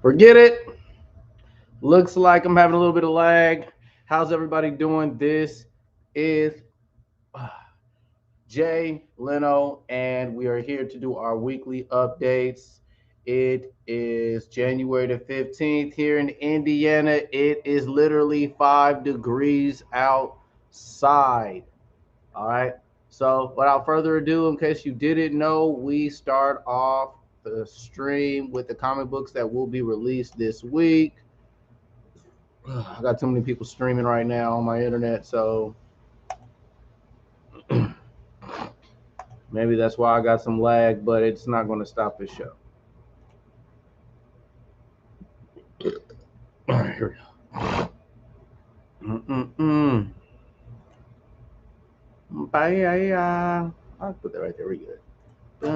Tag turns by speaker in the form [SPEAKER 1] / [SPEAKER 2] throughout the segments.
[SPEAKER 1] Forget it. Looks like I'm having a little bit of lag. How's everybody doing? This is Jay Leno, and we are here to do our weekly updates. It is January the 15th here in Indiana. It is literally 5 degrees outside. All right. So, without further ado, in case you didn't know, we start off the stream with the comic books that will be released this week. I got too many people streaming right now on my internet, so maybe that's why I got some lag, but it's not going to stop this show. All right, here we go. Bye. I'll put that right there. We're good. All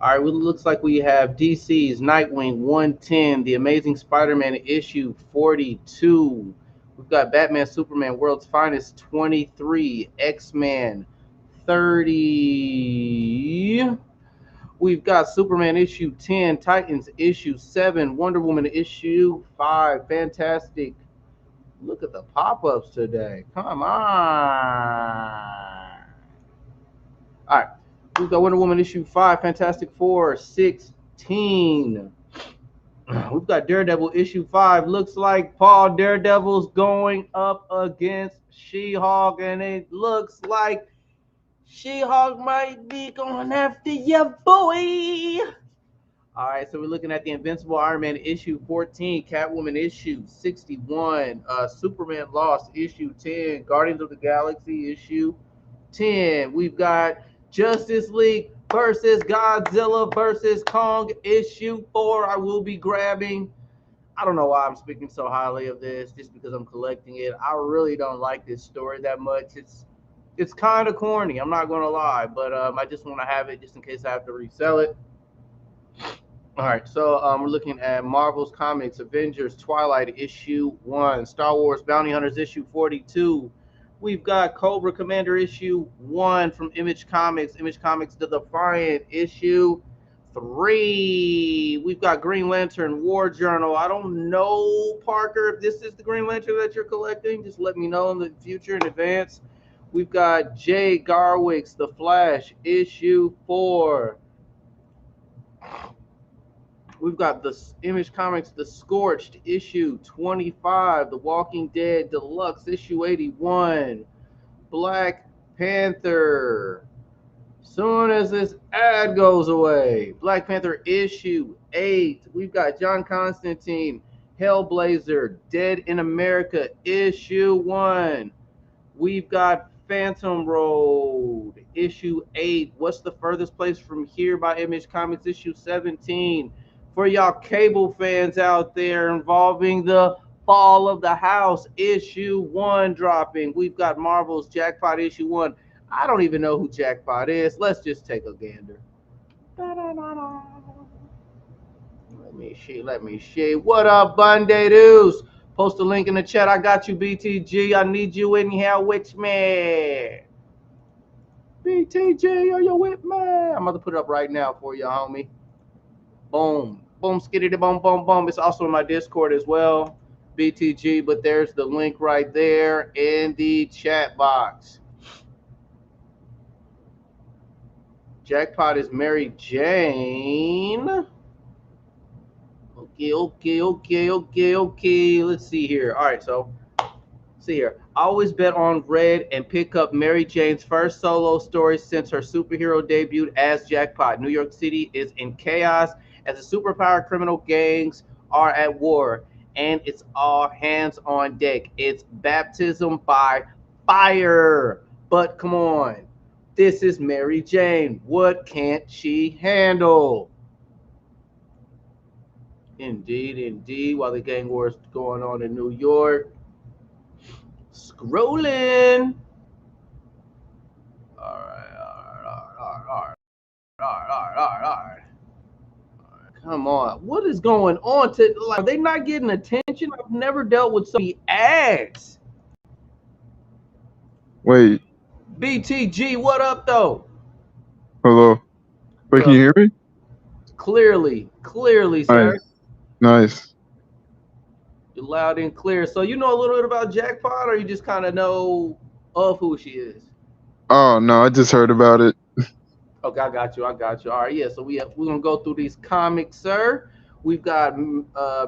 [SPEAKER 1] right, well, it looks like we have DC's Nightwing 110, The Amazing Spider-Man issue 42. We've got Batman Superman World's Finest 23, X-Men 30. We've got Superman issue 10, Titans issue 7, Wonder Woman issue 5. Fantastic. Look at the pop-ups today. Come on. All right. We've got Wonder Woman issue 5, Fantastic Four 16. We've got Daredevil issue 5. Looks like Paul Daredevil's going up against She-Hulk, and it looks like She-Hulk might be going after your boy. All right, so we're looking at the Invincible Iron Man issue 14, Catwoman issue 61, Superman Lost issue 10, Guardians of the Galaxy issue 10. We've got Justice League versus Godzilla versus Kong issue 4. I will be grabbing. I don't know why I'm speaking so highly of this, just because I'm collecting it. I really don't like this story that much. It's kind of corny. I'm not going to lie, but I just want to have it just in case I have to resell it. All right, so we're looking at Marvel's Comics, Avengers, Twilight, issue 1, Star Wars Bounty Hunters, issue 42. We've got Cobra Commander, issue 1 from Image Comics, The Defiant, issue 3. We've got Green Lantern, War Journal. I don't know, Parker, if this is the Green Lantern that you're collecting. Just let me know in the future in advance. We've got Jay Garwick's The Flash, issue 4. We've got the Image Comics, The Scorched, issue 25, The Walking Dead Deluxe, issue 81, Black Panther. Soon as this ad goes away, Black Panther issue 8. We've got John Constantine, Hellblazer, Dead in America, issue 1. We've got Phantom Road, issue 8. What's the Furthest Place from Here by Image Comics, issue 17. For y'all cable fans out there, involving the Fall of the House, issue 1 dropping. We've got Marvel's Jackpot, issue 1. I don't even know who Jackpot is. Let's just take a gander. Let me see. What up, Bundadoos? Post a link in the chat. I got you, BTG. I need you in here with me. BTG, are you with me? I'm about to put it up right now for you, homie. Boom. Boom, skitty, boom, boom, boom. It's also in my Discord as well, BTG, but there's the link right there in the chat box. Jackpot is Mary Jane. Okay. Let's see here. All right, so see here. I always bet on red and pick up Mary Jane's first solo story since her superhero debut as Jackpot. New York City is in chaos as the superpowered criminal gangs are at war, and it's all hands on deck. It's baptism by fire. But come on, this is Mary Jane. What can't she handle? Indeed. While the gang war is going on in New York. Scrolling. All right. Come on. What is going on? Are they not getting attention? I've never dealt with so many ads.
[SPEAKER 2] Wait.
[SPEAKER 1] BTG, what up, though?
[SPEAKER 2] Hello. Wait, can you hear me?
[SPEAKER 1] Clearly, sir.
[SPEAKER 2] Nice, nice.
[SPEAKER 1] You're loud and clear. So you know a little bit about Jackpot, or you just kind of know of who she is?
[SPEAKER 2] Oh no, I just heard about it.
[SPEAKER 1] Okay, I got you. I got you. All right, yeah. So we're gonna go through these comics, sir. We've got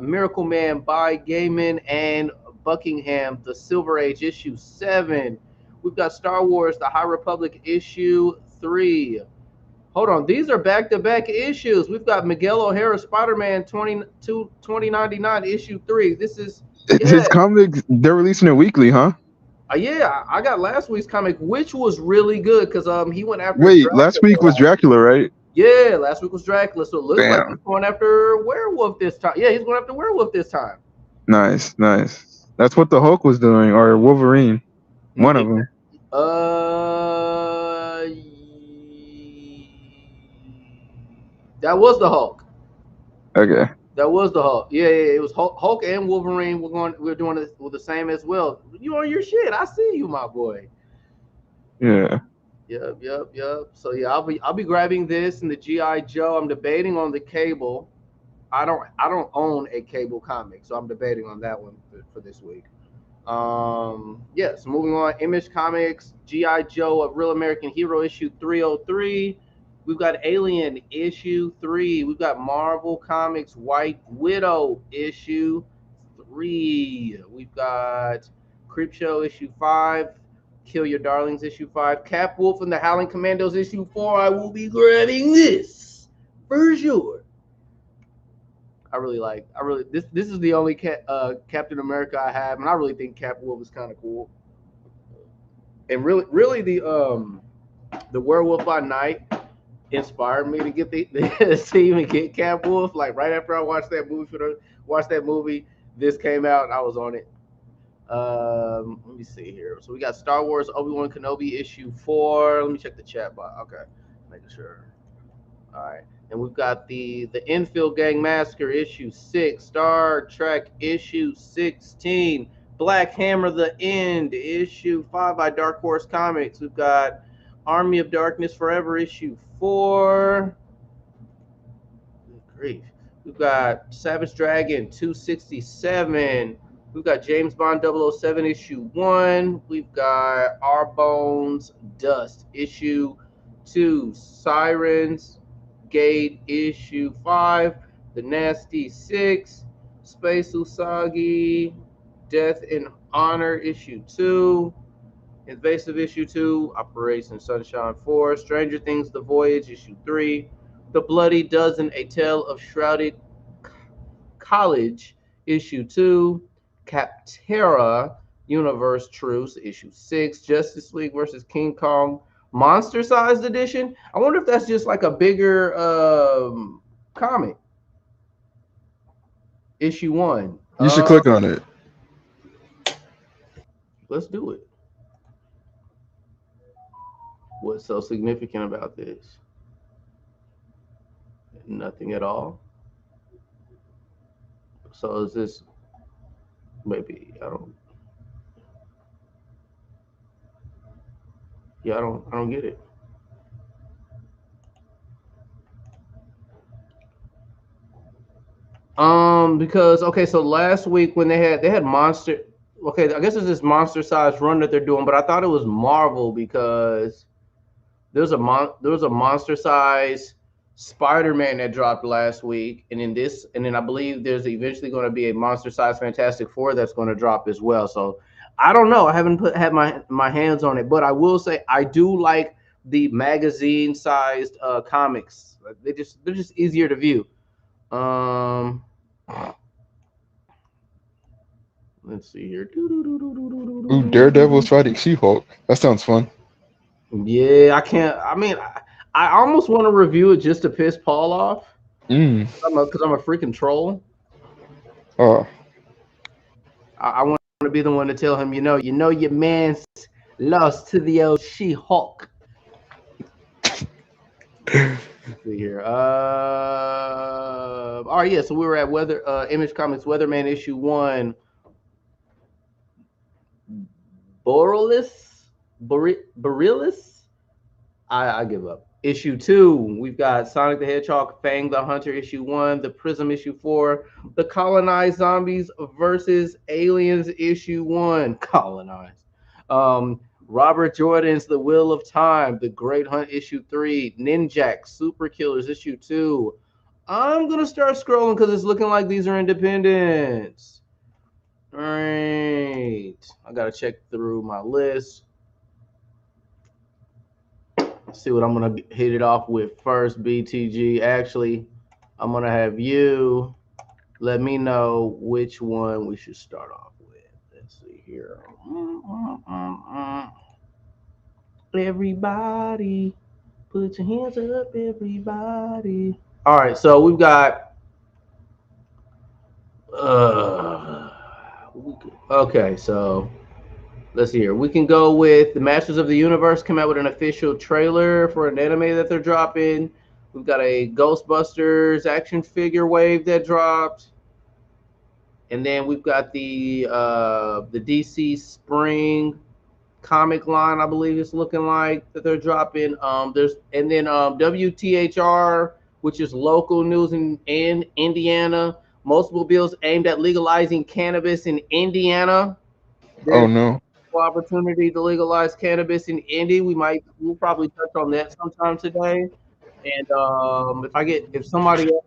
[SPEAKER 1] Miracle Man by Gaiman and Buckingham, the Silver Age issue 7. We've got Star Wars, the High Republic issue 3. Hold on, these are back-to-back issues. We've got Miguel O'Hara, Spider-Man 2099 issue 3. This is
[SPEAKER 2] His
[SPEAKER 1] yeah.
[SPEAKER 2] comics, they're releasing it weekly, huh?
[SPEAKER 1] Yeah, I got last week's comic, which was really good because he went after
[SPEAKER 2] Wait, last week
[SPEAKER 1] Dracula
[SPEAKER 2] was
[SPEAKER 1] last week.
[SPEAKER 2] Dracula, right?
[SPEAKER 1] Yeah, last week was Dracula, so it looks like he's
[SPEAKER 2] Damn.
[SPEAKER 1] going after werewolf this time. Yeah, he's going after werewolf this time.
[SPEAKER 2] Nice, nice. That's what the Hulk was doing, or Wolverine. One of
[SPEAKER 1] Yeah.
[SPEAKER 2] them.
[SPEAKER 1] Uh, that was the Hulk.
[SPEAKER 2] Okay.
[SPEAKER 1] That was the Hulk. Yeah. It was Hulk and Wolverine. We're doing it with the same as well. You on your shit? I see you, my boy.
[SPEAKER 2] Yeah.
[SPEAKER 1] Yep. So yeah, I'll be grabbing this and the GI Joe. I'm debating on the cable. I don't own a cable comic, so I'm debating on that one for this week. So moving on. Image Comics, GI Joe, a Real American Hero issue 303. We've got Alien issue 3. We've got Marvel Comics White Widow issue 3. We've got Creepshow issue 5. Kill Your Darlings issue 5. Cap Wolf and the Howling Commandos issue 4. I will be grabbing this for sure. This is the only Captain America I have, and I really think Cap Wolf is kind of cool. And really the Werewolf by Night inspired me to get the team and get Cap Wolf. Like right after I watched that movie, this came out. I was on it. Let me see here. So we got Star Wars Obi-Wan Kenobi issue 4. Let me check the chat box. Okay, making sure. All right. And we've got the Infield Gang Massacre issue 6, Star Trek issue 16, Black Hammer the End issue 5 by Dark Horse Comics. We've got Army of Darkness Forever issue 4. Good grief. We've got Savage Dragon 267. We've got James Bond 007 issue 1. We've got Our Bones Dust issue 2. Sirens Gate issue 5. The Nasty Six. Space Usagi Death in Honor issue 2. Invasive issue 2. Operation Sunshine 4. Stranger Things The Voyage issue 3. The Bloody Dozen, A Tale of Shrouded College issue 2. Captera Universe Truce issue 6. Justice League versus King Kong Monster Sized Edition. I wonder if that's just like a bigger comic. issue 1.
[SPEAKER 2] You should click on it.
[SPEAKER 1] Let's do it. What's so significant about this? Nothing at all. So is this maybe I don't yeah, I don't get it. Because okay, so last week when they had monster, okay, I guess it's this monster size run that they're doing, but I thought it was Marvel because there was a monster size Spider-Man that dropped last week, and then I believe there's eventually going to be a monster size Fantastic Four that's going to drop as well. So I don't know. I haven't had my hands on it, but I will say I do like the magazine sized comics. They're just easier to view. Um, let's see here.
[SPEAKER 2] Ooh, Daredevil's fighting She-Hulk. That sounds fun.
[SPEAKER 1] Yeah, I can't. I mean, I almost want to review it just to piss Paul off.
[SPEAKER 2] Mm.
[SPEAKER 1] Because I'm a freaking troll.
[SPEAKER 2] Oh,
[SPEAKER 1] I want to be the one to tell him, your man's lost to the old She-Hulk. Let's see here. All right, yeah. So we were at Image Comics Weatherman issue 1. Borealis. I give up. Issue 2, we've got Sonic the Hedgehog, Fang the Hunter, issue 1, The Prism, issue 4, The Colonized Zombies versus Aliens, issue 1, Colonized. Robert Jordan's The Wheel of Time, The Great Hunt, issue 3, Ninjak, Super Killers, issue 2. I'm going to start scrolling because it's looking like these are independents. All right. I got to check through my list. See what I'm gonna hit it off with first, BTG. Actually, I'm gonna have you let me know which one we should start off with. Let's see here. Everybody, put your hands up, everybody. All right, so we've got. Uh, okay, so let's see here. We can go with the Masters of the Universe come out with an official trailer for an anime that they're dropping. We've got a Ghostbusters action figure wave that dropped. And then we've got the DC Spring comic line, I believe it's looking like that they're dropping. There's and then WTHR, which is local news in Indiana. Multiple bills aimed at legalizing cannabis in Indiana.
[SPEAKER 2] Oh
[SPEAKER 1] There's
[SPEAKER 2] no.
[SPEAKER 1] opportunity to legalize cannabis in Indy. We'll probably touch on that sometime today. And if somebody else,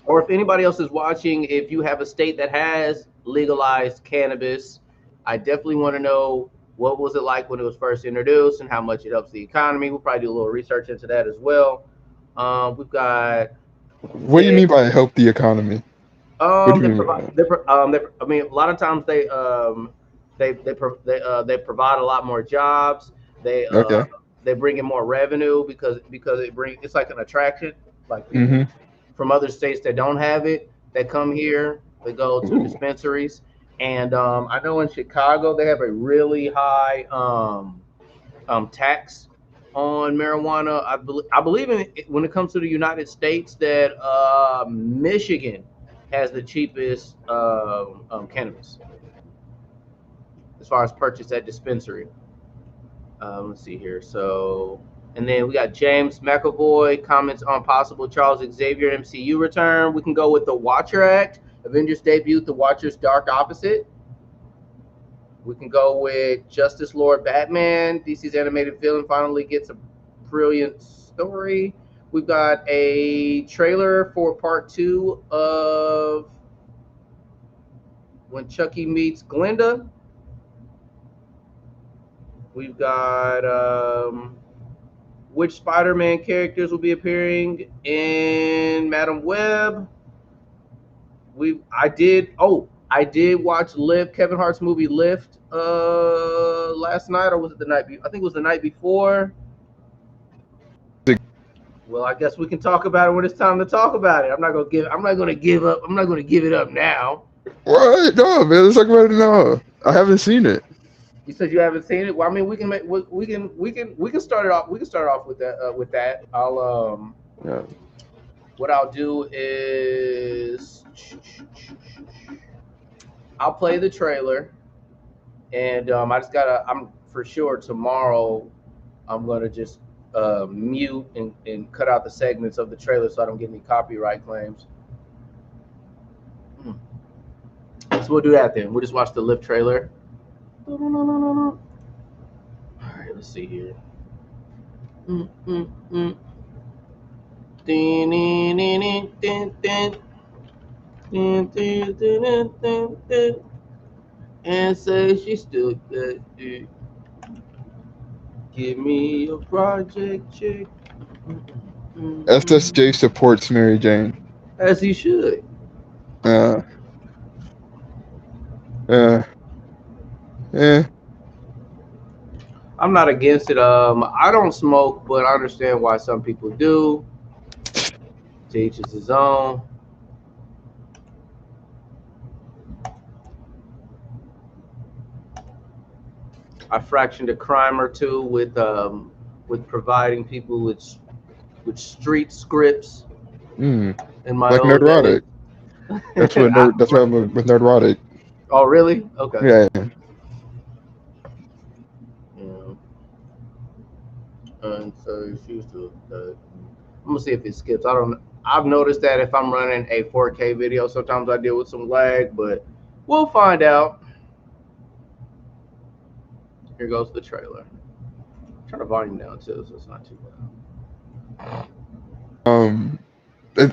[SPEAKER 1] or if anybody else is watching, if you have a state that has legalized cannabis, I definitely want to know what was it like when it was first introduced and how much it helps the economy. We'll probably do a little research into that as well. We've got
[SPEAKER 2] What do you mean by help the economy? What do
[SPEAKER 1] They
[SPEAKER 2] you mean
[SPEAKER 1] provide.
[SPEAKER 2] by that?
[SPEAKER 1] I mean, a lot of times they provide a lot more jobs. They uh,
[SPEAKER 2] Okay.
[SPEAKER 1] they bring in more revenue because it's like an attraction. Like people
[SPEAKER 2] Mm-hmm.
[SPEAKER 1] from other states that don't have it that come here. They go to
[SPEAKER 2] Ooh.
[SPEAKER 1] dispensaries, and I know in Chicago they have a really high tax on marijuana. I believe in it, when it comes to the United States that Michigan has the cheapest cannabis as far as purchase at dispensary. Let's see here. So, and then we got James McAvoy comments on possible Charles Xavier MCU return. We can go with the Watcher Act. Avengers debut, The Watcher's Dark Opposite. We can go with Justice Lord Batman. DC's animated film finally gets a brilliant story. We've got a trailer for part 2 of When Chucky Meets Glinda. We've got which Spider-Man characters will be appearing in Madam Web. I did watch Lift, Kevin Hart's movie Lift last night, or was it the night I think it was the night before. Well, I guess we can talk about it when it's time to talk about it. I'm not gonna give up. I'm not gonna give it up now.
[SPEAKER 2] What? No, man. Let's talk about it now. I haven't seen it.
[SPEAKER 1] You said you haven't seen it. Well, I mean, we can start it off. We can start off with that.
[SPEAKER 2] Yeah.
[SPEAKER 1] What I'll do is I'll play the trailer, and I'm for sure tomorrow. I'm gonna just mute and cut out the segments of the trailer so I don't get any copyright claims. So we'll do that then. We'll just watch the Lift trailer. All right, let's see here. And say she still got it. Give me a project chick.
[SPEAKER 2] SSJ supports Mary Jane.
[SPEAKER 1] As he should.
[SPEAKER 2] Uh, uh, yeah.
[SPEAKER 1] I'm not against it. I don't smoke, but I understand why some people do. To each is his own. I fractioned a crime or two with providing people with street scripts
[SPEAKER 2] Mm.
[SPEAKER 1] in my
[SPEAKER 2] Like
[SPEAKER 1] old days.
[SPEAKER 2] Nerdrotic. That's what I'm with Nerdrotic.
[SPEAKER 1] Oh, really? Okay.
[SPEAKER 2] Yeah.
[SPEAKER 1] Yeah. And so choose to. I'm gonna see if it skips. I don't. I've noticed that if I'm running a 4K video, sometimes I deal with some lag, but we'll find out. Here goes the trailer. Turn the volume down too, so it's not too loud.
[SPEAKER 2] Um, it,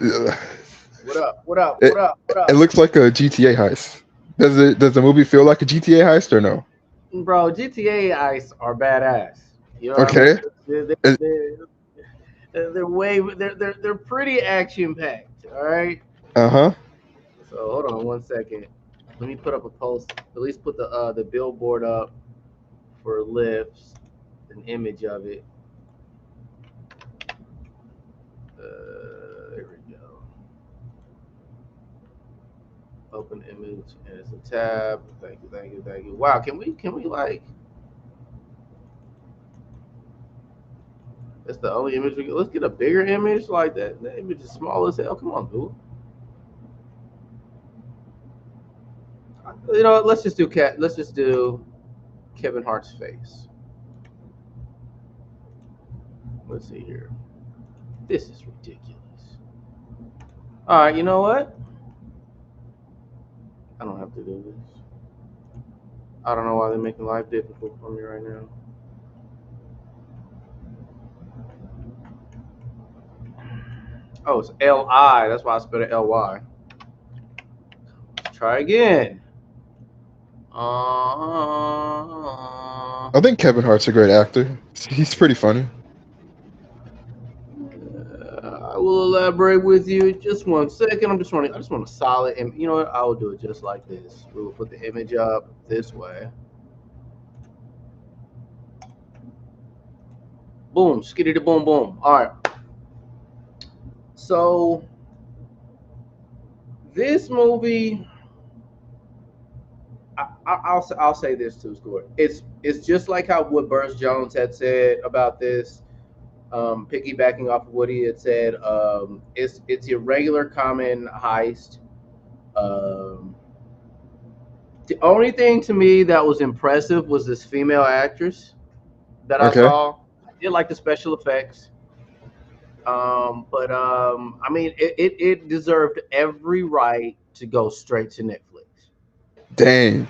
[SPEAKER 1] What up? What up?
[SPEAKER 2] it,
[SPEAKER 1] What up? What
[SPEAKER 2] it
[SPEAKER 1] up?
[SPEAKER 2] looks like a GTA heist. Does the movie feel like a GTA heist or no?
[SPEAKER 1] Bro, GTA Ice are badass. You know what I mean?
[SPEAKER 2] Okay.
[SPEAKER 1] They're, they're,
[SPEAKER 2] It,
[SPEAKER 1] they're way they're pretty action packed. All right.
[SPEAKER 2] uh-huh.
[SPEAKER 1] So hold on one second. Let me put up a post. At least put the billboard up for lifts, an image of it. There we go. Open image and it's a tab. Thank you, thank you, thank you. Wow, can we like that's the only image we get. Let's get a bigger image like that. That image is small as hell. Come on, dude. You know what? Let's just do cat. Let's just do Kevin Hart's face. Let's see here. This is ridiculous. All right, you know what? I don't have to do this. I don't know why they're making life difficult for me right now. Oh, it's Li. That's why I spelled it Ly. Try again.
[SPEAKER 2] I think Kevin Hart's a great actor. He's pretty funny.
[SPEAKER 1] I will elaborate with you in just one second. I just want a solid. And you know what? I will do it just like this. We will put the image up this way. Boom, skitty boom boom. All right. So this movie, I'll say this too, Score. It's just like how what Burns Jones had said about this. Piggybacking off of what he had said, it's your regular common heist. Um, the only thing to me that was impressive was this female actress that I
[SPEAKER 2] Okay.
[SPEAKER 1] saw. I did like the special effects, but I mean, it deserved every right to go straight to Netflix.
[SPEAKER 2] Dang.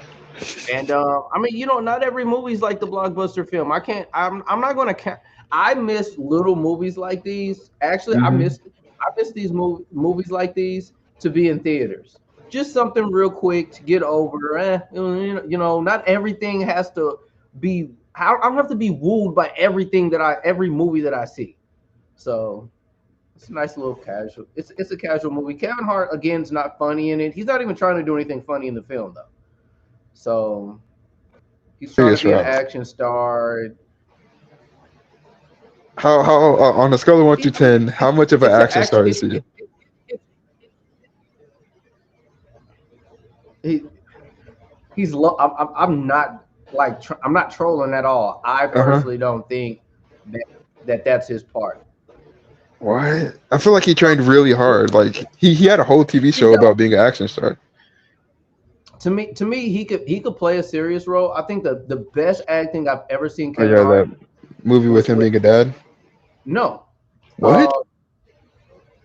[SPEAKER 1] And I mean, not every movie's like the blockbuster film. I can't. I'm not going to count. I miss little movies like these. Actually,
[SPEAKER 2] Hmm.
[SPEAKER 1] I miss these movies like these to be in theaters. Just something real quick to get over. Not everything has to be. I don't have to be wooed by every movie that I see. So it's a nice little casual. It's a casual movie. Kevin Hart again is not funny in it. He's not even trying to do anything funny in the film though. So he's trying to
[SPEAKER 2] Biggest
[SPEAKER 1] be an
[SPEAKER 2] route.
[SPEAKER 1] action star.
[SPEAKER 2] How on a scale of one to
[SPEAKER 1] I mean,
[SPEAKER 2] 10, how much of an
[SPEAKER 1] it's an
[SPEAKER 2] action
[SPEAKER 1] action.
[SPEAKER 2] star is he?
[SPEAKER 1] He, I'm not like I'm not trolling at all. I
[SPEAKER 2] Uh-huh.
[SPEAKER 1] personally don't think that that's his part.
[SPEAKER 2] What? I feel like he
[SPEAKER 1] So,
[SPEAKER 2] trained really
[SPEAKER 1] so
[SPEAKER 2] hard. Like he had a whole TV
[SPEAKER 1] he
[SPEAKER 2] show
[SPEAKER 1] does.
[SPEAKER 2] about being an action star.
[SPEAKER 1] To me, he could play a serious role. I think the best acting I've ever seen
[SPEAKER 2] Oh
[SPEAKER 1] Kevin
[SPEAKER 2] yeah,
[SPEAKER 1] Hart
[SPEAKER 2] that movie with
[SPEAKER 1] was
[SPEAKER 2] him
[SPEAKER 1] with
[SPEAKER 2] being a dad.
[SPEAKER 1] no,
[SPEAKER 2] What?
[SPEAKER 1] uh,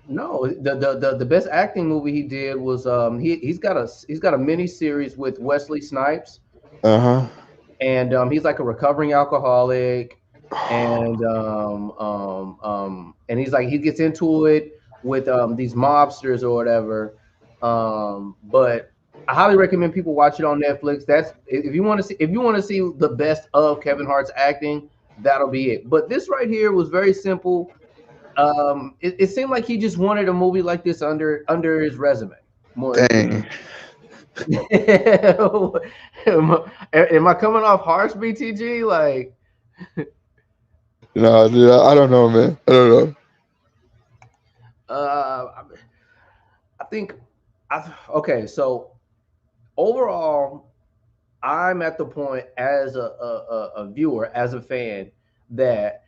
[SPEAKER 1] no. The best acting movie he did was he's got a mini series with Wesley Snipes,
[SPEAKER 2] Uh-huh.
[SPEAKER 1] and he's like a recovering alcoholic, and he's like he gets into it with these mobsters or whatever. But I highly recommend people watch it on Netflix. That's if you want to see the best of Kevin Hart's acting, that'll be it. But this right here was very simple. It seemed like he just wanted a movie like this under his resume more than anything.
[SPEAKER 2] Dang.
[SPEAKER 1] Am I coming off harsh, BTG? Like,
[SPEAKER 2] No, dude, I don't know, man. I don't know.
[SPEAKER 1] I think, okay. So overall, I'm at the point as a viewer, as a fan, that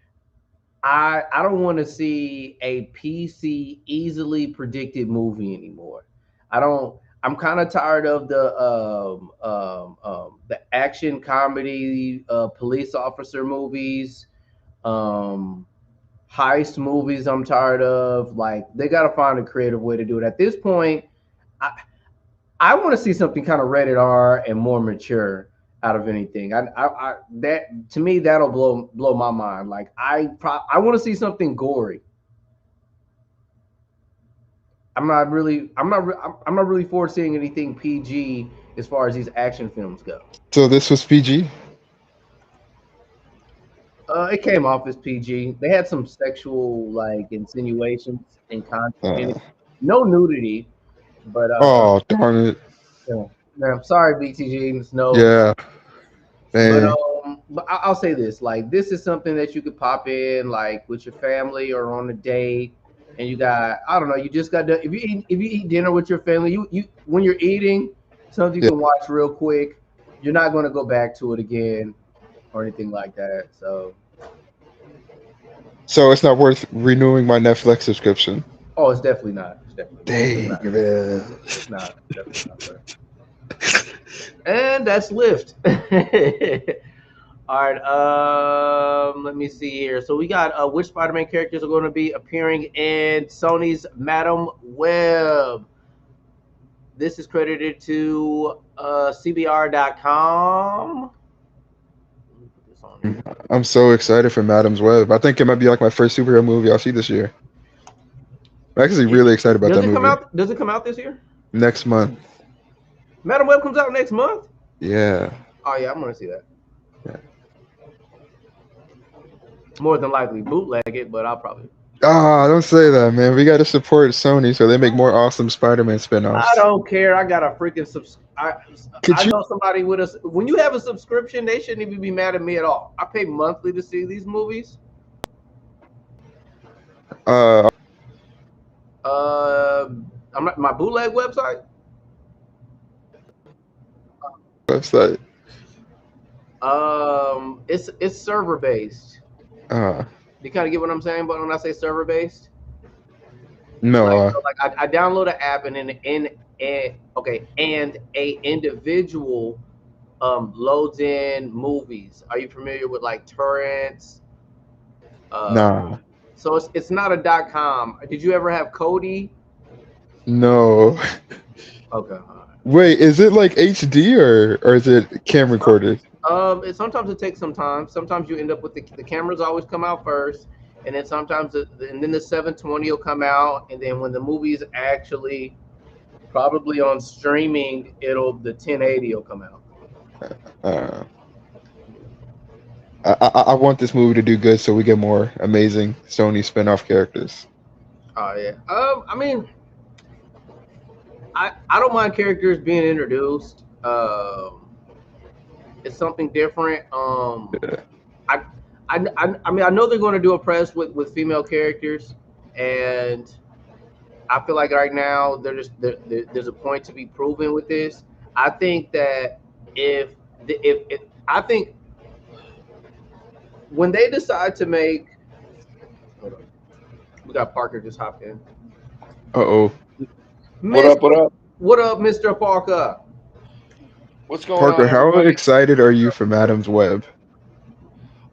[SPEAKER 1] I don't want to see a PC easily predicted movie anymore. I don't. I'm kind of tired of the action comedy police officer movies. Um, heist movies I'm tired of. Like they got to find a creative way to do it. At this point, I I want to see something kind of rated R and more mature out of anything. I that to me that'll blow my mind. Like I want to see something gory. I'm not really forward seeing anything PG as far as these action films go.
[SPEAKER 2] So this was PG.
[SPEAKER 1] It came off as PG. They had some sexual like insinuations and content in it.
[SPEAKER 2] Uh,
[SPEAKER 1] No nudity, but
[SPEAKER 2] oh darn it!
[SPEAKER 1] yeah. I'm sorry, BTG. It's no.
[SPEAKER 2] Yeah,
[SPEAKER 1] But
[SPEAKER 2] dang.
[SPEAKER 1] I'll say this: like, this is something that you could pop in, like, with your family or on a date, and you got, I don't know, you just got to, if you eat dinner with your family, you when you're eating, something you
[SPEAKER 2] Yeah.
[SPEAKER 1] can watch real quick. You're not going to go back to it again or anything like that. So,
[SPEAKER 2] So it's not worth renewing my Netflix subscription.
[SPEAKER 1] oh, it's definitely not. It's
[SPEAKER 2] Dang,
[SPEAKER 1] not.
[SPEAKER 2] man.
[SPEAKER 1] It's not. It's definitely not, bro. And that's Lyft. All right. Let me see here. So we got which Spider-Man characters are going to be appearing in Sony's Madam Web. This is credited to CBR.com. Let me put this on here.
[SPEAKER 2] I'm so excited for Madam's Web. I think it might be like my first superhero movie I'll see this year. I'm actually really excited about
[SPEAKER 1] Does
[SPEAKER 2] that
[SPEAKER 1] it come
[SPEAKER 2] movie.
[SPEAKER 1] out? Does it come out this year?
[SPEAKER 2] Next month.
[SPEAKER 1] Madam Web comes out next month.
[SPEAKER 2] Yeah.
[SPEAKER 1] Oh yeah, I'm gonna see that.
[SPEAKER 2] Yeah.
[SPEAKER 1] More than likely bootleg it, but I'll probably.
[SPEAKER 2] Ah, don't say that, man. We gotta support Sony so they make more awesome Spider-Man
[SPEAKER 1] I
[SPEAKER 2] spin-offs.
[SPEAKER 1] don't care. I got a freaking I
[SPEAKER 2] Could you
[SPEAKER 1] know somebody with us. When you have a subscription, they shouldn't even be mad at me at all. I pay monthly to see these movies.
[SPEAKER 2] uh
[SPEAKER 1] Uh, I'm not my bootleg website.
[SPEAKER 2] website?
[SPEAKER 1] It's server based.
[SPEAKER 2] Uh
[SPEAKER 1] You kind of get what I'm saying, but when I say server based,
[SPEAKER 2] no,
[SPEAKER 1] like I download an app and and a individual loads in movies. Are you familiar with like torrents?
[SPEAKER 2] nah.
[SPEAKER 1] So it's not a .com. Did you ever have Kodi?
[SPEAKER 2] No.
[SPEAKER 1] Okay. All right.
[SPEAKER 2] Wait, is it like HD or is it cam recorded?
[SPEAKER 1] Sometimes it takes some time. Sometimes you end up with the cameras always come out first, and then sometimes and then the 720 will come out, and then when the movie is actually probably on streaming, the 1080 will come out.
[SPEAKER 2] Uh I want this movie to do good so we get more amazing Sony spin-off characters.
[SPEAKER 1] Oh yeah. I mean, I don't mind characters being introduced. It's something different.
[SPEAKER 2] Yeah.
[SPEAKER 1] I, I mean, I know they're going to do a press with female characters, and I feel like right now there's a point to be proven with this. I think that if I think when they decide to make, hold on, we got Parker just hopped in.
[SPEAKER 2] Uh-oh.
[SPEAKER 3] What up? What
[SPEAKER 1] Mister,
[SPEAKER 3] up?
[SPEAKER 1] what up, Mister Parker?
[SPEAKER 3] What's going
[SPEAKER 2] Parker,
[SPEAKER 3] on,
[SPEAKER 2] how
[SPEAKER 3] everybody?
[SPEAKER 2] excited are you for Madam's Web?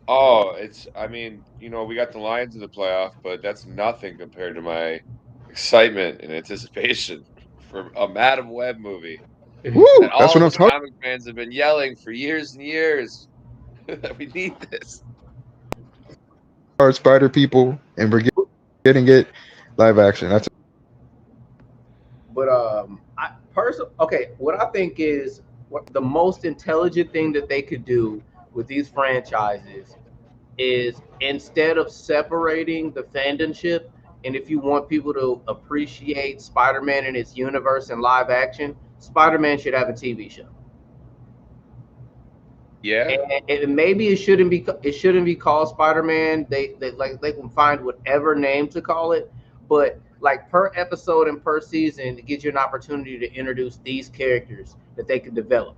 [SPEAKER 3] Oh, I mean, we got the Lions in the playoff, but that's nothing compared to my excitement and anticipation for a Madam Web movie that
[SPEAKER 2] Woo! That's
[SPEAKER 3] all
[SPEAKER 2] what
[SPEAKER 3] of
[SPEAKER 2] I'm
[SPEAKER 3] us
[SPEAKER 2] talking
[SPEAKER 3] comic fans have been yelling for years and years that we need this.
[SPEAKER 2] about. Spider people, and we're getting it live action. That's
[SPEAKER 1] But okay, what I think is what the most intelligent thing that they could do with these franchises is instead of separating the fandomship, and if you want people to appreciate Spider-Man and its universe and live action, Spider-Man should have a TV show.
[SPEAKER 3] Yeah,
[SPEAKER 1] And maybe it shouldn't be called Spider-Man. They can find whatever name to call it, but like per episode and per season, it gives you an opportunity to introduce these characters that they could develop.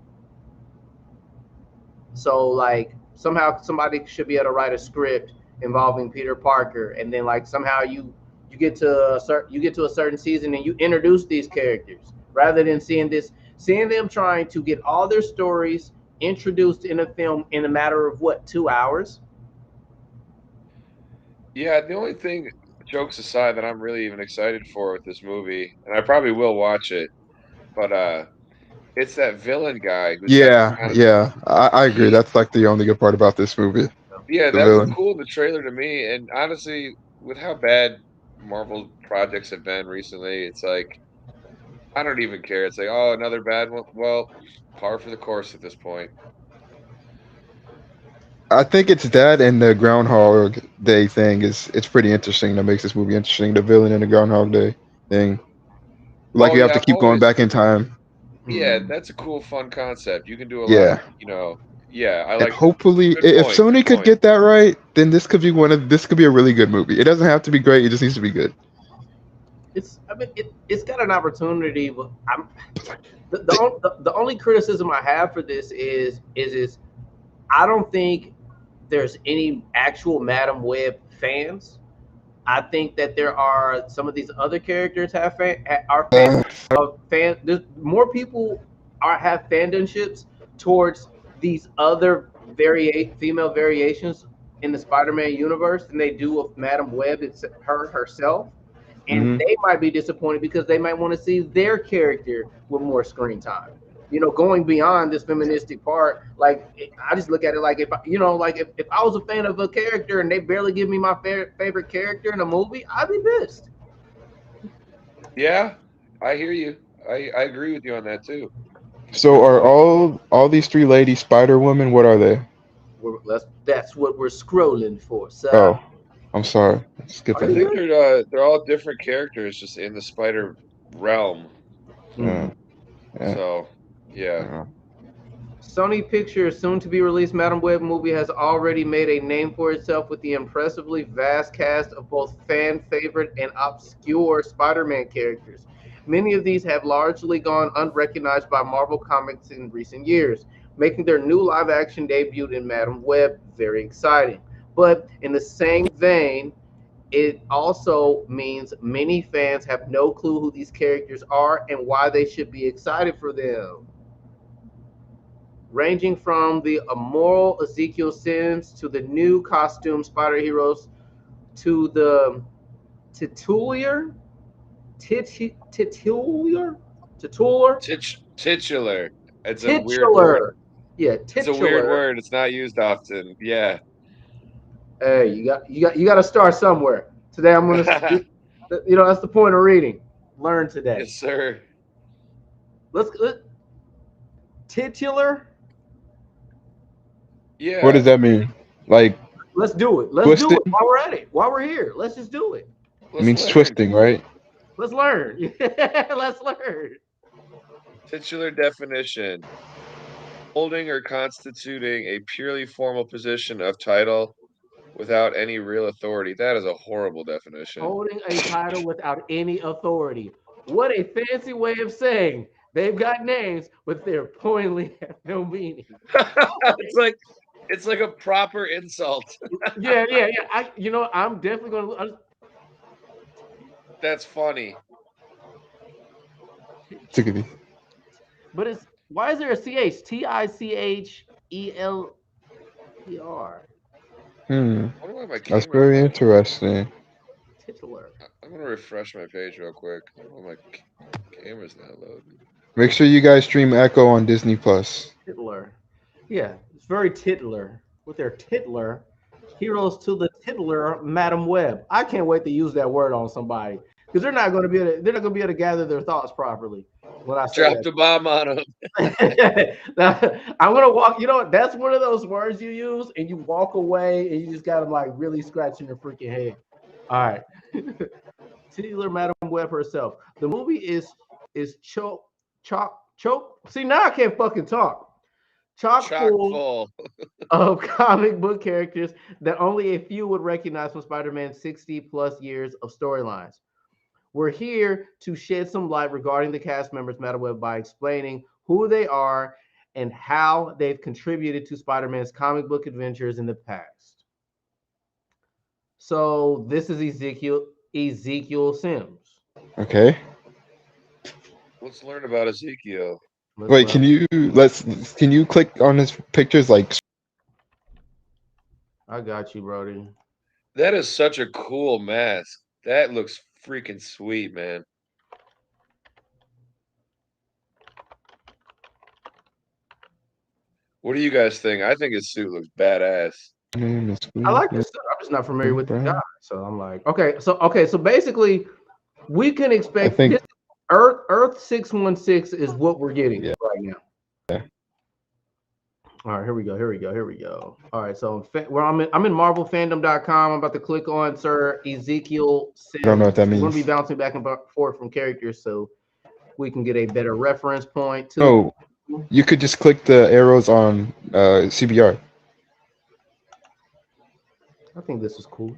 [SPEAKER 1] So like somehow somebody should be able to write a script involving Peter Parker, and then like somehow you get to a certain season and you introduce these characters rather than seeing them trying to get all their stories introduced in a film in a matter of what 2 hours.
[SPEAKER 3] Yeah, the only thing, jokes aside, that I'm really even excited for with this movie, and I probably will watch it, but it's that villain guy who's got the
[SPEAKER 2] Yeah,
[SPEAKER 3] kind of
[SPEAKER 2] yeah, I agree.
[SPEAKER 3] he
[SPEAKER 2] That's like the only good part about this movie,
[SPEAKER 3] yeah,
[SPEAKER 2] the
[SPEAKER 3] that looked
[SPEAKER 2] villain.
[SPEAKER 3] cool in the trailer to me. And honestly, with how bad Marvel projects have been recently, it's like I don't even care. It's like, oh, another bad one. Well, par for the course at this point.
[SPEAKER 2] I think it's that and the Groundhog Day thing is it's pretty interesting. That makes this movie interesting. The villain and the Groundhog Day thing, like
[SPEAKER 3] Oh
[SPEAKER 2] you have
[SPEAKER 3] yeah,
[SPEAKER 2] to
[SPEAKER 3] I've
[SPEAKER 2] keep going
[SPEAKER 3] always
[SPEAKER 2] back in time.
[SPEAKER 3] yeah,
[SPEAKER 1] Hmm.
[SPEAKER 3] that's a cool, fun concept. You can do a lot of,
[SPEAKER 2] Yeah,
[SPEAKER 3] yeah, I
[SPEAKER 2] and
[SPEAKER 3] like that.
[SPEAKER 2] hopefully,
[SPEAKER 3] Good
[SPEAKER 2] if
[SPEAKER 3] point. Good
[SPEAKER 2] Sony could
[SPEAKER 3] point.
[SPEAKER 2] get that right, then this could be a really good movie. It doesn't have to be great. It just needs to be good.
[SPEAKER 1] I mean, it's got an opportunity, but the only criticism I have for this is I don't think there's any actual Madam Web fans. I think that there are some of these other characters are fans
[SPEAKER 2] Uh,
[SPEAKER 1] of fan. There's more people have fandomships towards these other female variations in the Spider-Man universe than they do of Madam Web. It's her herself, and
[SPEAKER 2] mhm.
[SPEAKER 1] they might be disappointed because they might want to see their character with more screen time. Going beyond this feministic part, like I just look at it like if I was a fan of a character and they barely give me my favorite character in a movie, I'd be pissed.
[SPEAKER 3] Yeah, I hear you. I agree with you on that too.
[SPEAKER 2] So
[SPEAKER 3] Good
[SPEAKER 2] are
[SPEAKER 3] point.
[SPEAKER 2] all these three ladies Spider Woman? What are they?
[SPEAKER 1] That's what we're scrolling for, sir.
[SPEAKER 2] Oh, I'm sorry. Skip
[SPEAKER 1] Are
[SPEAKER 3] I
[SPEAKER 1] you
[SPEAKER 2] ahead.
[SPEAKER 3] think
[SPEAKER 1] good?
[SPEAKER 3] they're all different characters just in the spider realm.
[SPEAKER 2] Yeah,
[SPEAKER 1] Hmm.
[SPEAKER 2] yeah,
[SPEAKER 3] So, yeah.
[SPEAKER 2] yeah.
[SPEAKER 1] Sony Pictures' soon to be released Madam Web movie has already made a name for itself with the impressively vast cast of both fan favorite and obscure Spider Man characters. Many of these have largely gone unrecognized by Marvel Comics in recent years, making their new live action debut in Madam Web very exciting. But in the same vein, it also means many fans have no clue who these characters are and why they should be excited for them, ranging from the immoral Ezekiel Sims to the new costume spider heroes to the titular, titular, titular,
[SPEAKER 3] Titular. It's a weird word.
[SPEAKER 1] titular. Yeah,
[SPEAKER 3] It's a weird
[SPEAKER 1] titular.
[SPEAKER 3] word. It's not used often. Yeah.
[SPEAKER 1] Hey, you got to start somewhere. Today I'm gonna, that's the point of reading. Learn today.
[SPEAKER 3] Yes, sir.
[SPEAKER 1] Let titular.
[SPEAKER 2] What does
[SPEAKER 3] Yeah.
[SPEAKER 2] that mean? Like
[SPEAKER 1] Let's do it. Let's do
[SPEAKER 2] twisting?
[SPEAKER 1] it while we're at it. While we're here, let's just do it.
[SPEAKER 2] It
[SPEAKER 3] Let's
[SPEAKER 2] means
[SPEAKER 3] learn.
[SPEAKER 2] twisting, right?
[SPEAKER 1] Let's learn. Let's learn.
[SPEAKER 3] Titular definition: holding or constituting a purely formal position of title without any real authority. That is a horrible definition.
[SPEAKER 1] Holding a title without any authority. What a fancy way of saying they've got names, but they're pointedly have no meaning.
[SPEAKER 3] it's like it's like a proper insult.
[SPEAKER 1] Yeah, yeah, yeah. I'm definitely gonna.
[SPEAKER 3] That's funny.
[SPEAKER 2] Tickety.
[SPEAKER 1] But it's why is there a ch? Ticelper.
[SPEAKER 2] Hmm.
[SPEAKER 3] I wonder why my
[SPEAKER 2] That's
[SPEAKER 3] camera's
[SPEAKER 2] very
[SPEAKER 3] not.
[SPEAKER 2] interesting.
[SPEAKER 1] Titular.
[SPEAKER 3] I'm gonna refresh my page real quick. I don't know why my camera's not loading.
[SPEAKER 2] Make sure you guys stream Echo on Disney Plus.
[SPEAKER 1] Titular. Yeah, it's very titular. With their titular, heroes to the titular Madam Web. I can't wait to use that word on somebody because they're not going to be able to gather their thoughts properly when I say
[SPEAKER 3] Dropped a bomb on him.
[SPEAKER 1] that. I'm gonna walk. You know what? That's one of those words you use and you walk away and you just got them like really scratching your freaking head. All right, titular Madam Web herself. The movie is choke. See, now I can't fucking talk. Chock
[SPEAKER 3] Chock
[SPEAKER 1] full
[SPEAKER 3] full.
[SPEAKER 1] of comic book characters that only a few would recognize from Spider-Man's 60 plus years of storylines. We're here to shed some light regarding the cast members MetaWeb by explaining who they are and how they've contributed to Spider-Man's comic book adventures in the past. So this is Ezekiel Sims.
[SPEAKER 2] Okay.
[SPEAKER 3] Let's learn about Ezekiel.
[SPEAKER 1] Let's
[SPEAKER 2] Wait,
[SPEAKER 1] learn.
[SPEAKER 2] can you click on his pictures like
[SPEAKER 1] I got you, Brody.
[SPEAKER 3] That is such a cool mask. That looks freaking sweet, man. What do you guys think? I think his suit looks badass.
[SPEAKER 2] Name is
[SPEAKER 1] I like
[SPEAKER 2] Cleveland
[SPEAKER 1] this stuff. I'm just not familiar with the guy,
[SPEAKER 2] Brown.
[SPEAKER 1] so I'm like, okay, so basically, we can
[SPEAKER 2] I
[SPEAKER 1] expect
[SPEAKER 2] think
[SPEAKER 1] this Earth 616 is what we're getting
[SPEAKER 2] yeah.
[SPEAKER 1] right now. All right, here we go. All right, so I'm in MarvelFandom.com. I'm about to click on Sir Ezekiel
[SPEAKER 2] I don't know
[SPEAKER 1] Sims.
[SPEAKER 2] what that
[SPEAKER 1] We're going to be
[SPEAKER 2] means.
[SPEAKER 1] bouncing back and forth from characters, so we can get a better reference point to.
[SPEAKER 2] No, you could just click the arrows on CBR.
[SPEAKER 1] I think this is cool.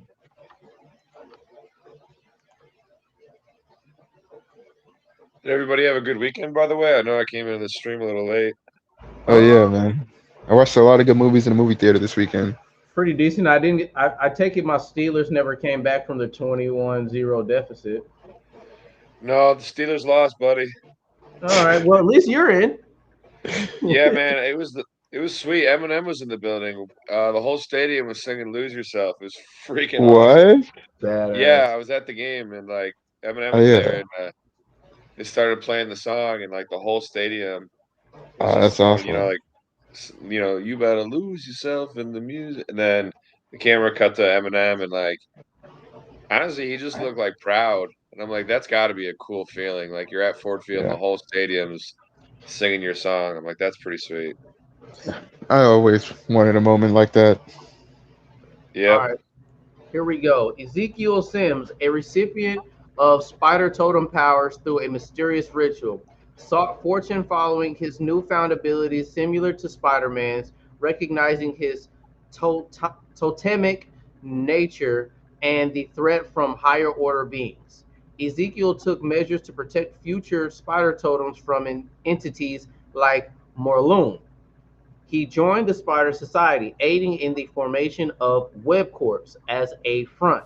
[SPEAKER 3] Did everybody have a good weekend, by the way? I know I came in the stream a little late.
[SPEAKER 2] Oh
[SPEAKER 1] Uh,
[SPEAKER 2] yeah, man. I watched a lot of good movies in the movie theater this weekend.
[SPEAKER 1] Pretty decent. I didn't. I take it my Steelers never came back from the 21-0 deficit.
[SPEAKER 3] No, the Steelers lost, buddy.
[SPEAKER 1] All right. Well, at least you're in.
[SPEAKER 3] Yeah, man, it was sweet. Eminem was in the building. The whole stadium was singing "Lose Yourself." It was freaking awesome.
[SPEAKER 2] What?
[SPEAKER 3] Yeah,
[SPEAKER 1] Badass.
[SPEAKER 3] I was at the game and like Eminem
[SPEAKER 2] Oh
[SPEAKER 3] was
[SPEAKER 2] yeah.
[SPEAKER 3] there and they started playing the song and like the whole stadium was
[SPEAKER 2] Oh,
[SPEAKER 3] just
[SPEAKER 2] that's
[SPEAKER 3] going,
[SPEAKER 2] awesome.
[SPEAKER 3] you better lose yourself in the music. And then the camera cut to Eminem and like honestly, he just looked like proud. And I'm like, that's got to be a cool feeling. Like you're at Ford Field and
[SPEAKER 2] Yeah.
[SPEAKER 3] the whole stadium's singing your song. I'm like, that's pretty sweet.
[SPEAKER 2] I always wanted a moment like that.
[SPEAKER 1] All
[SPEAKER 3] Yep.
[SPEAKER 1] right. Here we go. Ezekiel Sims, a recipient of spider totem powers through a mysterious ritual, sought fortune following his newfound abilities similar to Spider-Man's, recognizing his totemic nature and the threat from higher order beings. Ezekiel took measures to protect future spider totems from entities like Morlun. He joined the Spider Society, aiding in the formation of Web Corps as a front.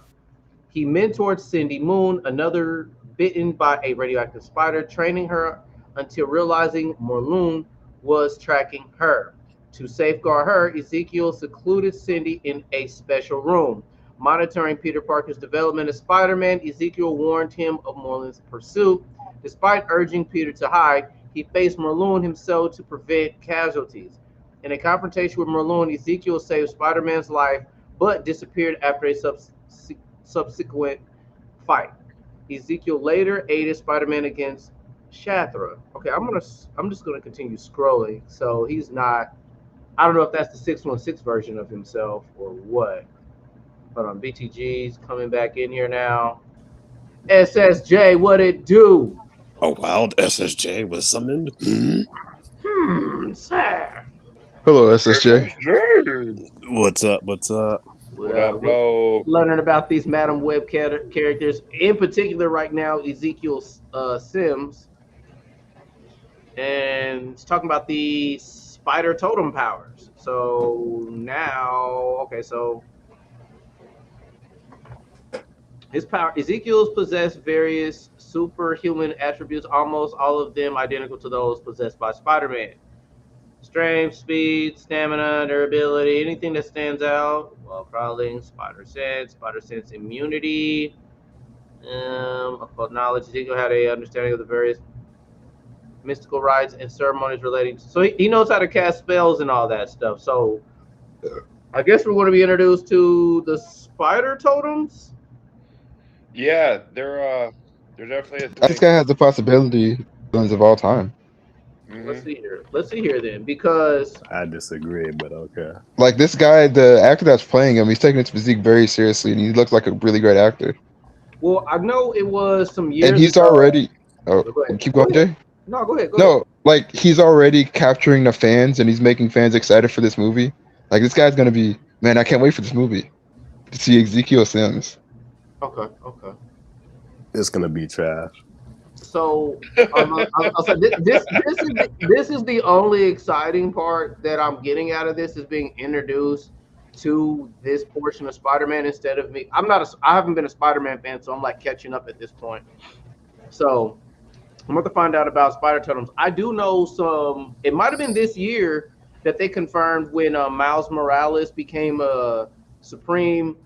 [SPEAKER 1] He mentored Cindy Moon, another bitten by a radioactive spider, training her until realizing Morlun was tracking her. To safeguard her, Ezekiel secluded Cindy in a special room. Monitoring Peter Parker's development as Spider Man, Ezekiel warned him of Morlun's pursuit. Despite urging Peter to hide, he faced Morlun himself to prevent casualties. In a confrontation with Morlun, Ezekiel saved Spider Man's life but disappeared after a subsequent fight. Ezekiel later aided Spider-Man against Shathra. Okay, I'm just gonna continue scrolling. So he's not. I don't know if that's the 616 version of himself or what. Hold on, BTG's coming back in here now. SSJ, what it do?
[SPEAKER 4] A wild SSJ was summoned.
[SPEAKER 1] Sir.
[SPEAKER 2] Hello, SSJ.
[SPEAKER 4] What's up? What's up?
[SPEAKER 3] What up,
[SPEAKER 1] We're
[SPEAKER 3] bro?
[SPEAKER 1] learning about these Madam Web characters, in particular, right now, Ezekiel Sims, and it's talking about the spider totem powers. So now, okay, so his power Ezekiel's possessed various superhuman attributes, almost all of them identical to those possessed by Spider-Man. Strength, speed, stamina, durability, anything that stands out. Wall crawling, spider sense immunity. About knowledge, Ezekiel had a understanding of the various mystical rites and ceremonies relating to. So he knows how to cast spells and all that stuff. So I guess we're going to be introduced to the spider totems.
[SPEAKER 3] Yeah, they're definitely a
[SPEAKER 2] This
[SPEAKER 3] thing.
[SPEAKER 2] guy has the possibility villains of all time.
[SPEAKER 1] Let's
[SPEAKER 3] Hmm.
[SPEAKER 1] see here. Let's see here then, because
[SPEAKER 4] I disagree, but okay.
[SPEAKER 2] Like this guy, the actor that's playing him, he's taking his physique very seriously, and he looks like a really great actor.
[SPEAKER 1] well, I know it was some
[SPEAKER 2] And
[SPEAKER 1] years
[SPEAKER 2] he's
[SPEAKER 1] ago.
[SPEAKER 2] already. Oh,
[SPEAKER 1] Go ahead.
[SPEAKER 2] keep
[SPEAKER 1] Go
[SPEAKER 2] going,
[SPEAKER 1] ahead.
[SPEAKER 2] Jay.
[SPEAKER 1] No, go ahead. Go ahead.
[SPEAKER 2] No, like he's already capturing the fans, and he's making fans excited for this movie. Like this guy's gonna be man. I can't wait for this movie to see Ezekiel Sims.
[SPEAKER 1] Okay. Okay.
[SPEAKER 4] It's gonna be trash.
[SPEAKER 1] So I'll say this is the only exciting part that I'm getting out of this is being introduced to this portion of Spider-Man instead of me. I haven't been a Spider-Man fan, so I'm like catching up at this point. So I'm about to find out about Spider Totems. I do know some. It might have been this year that they confirmed when Miles Morales became a Supreme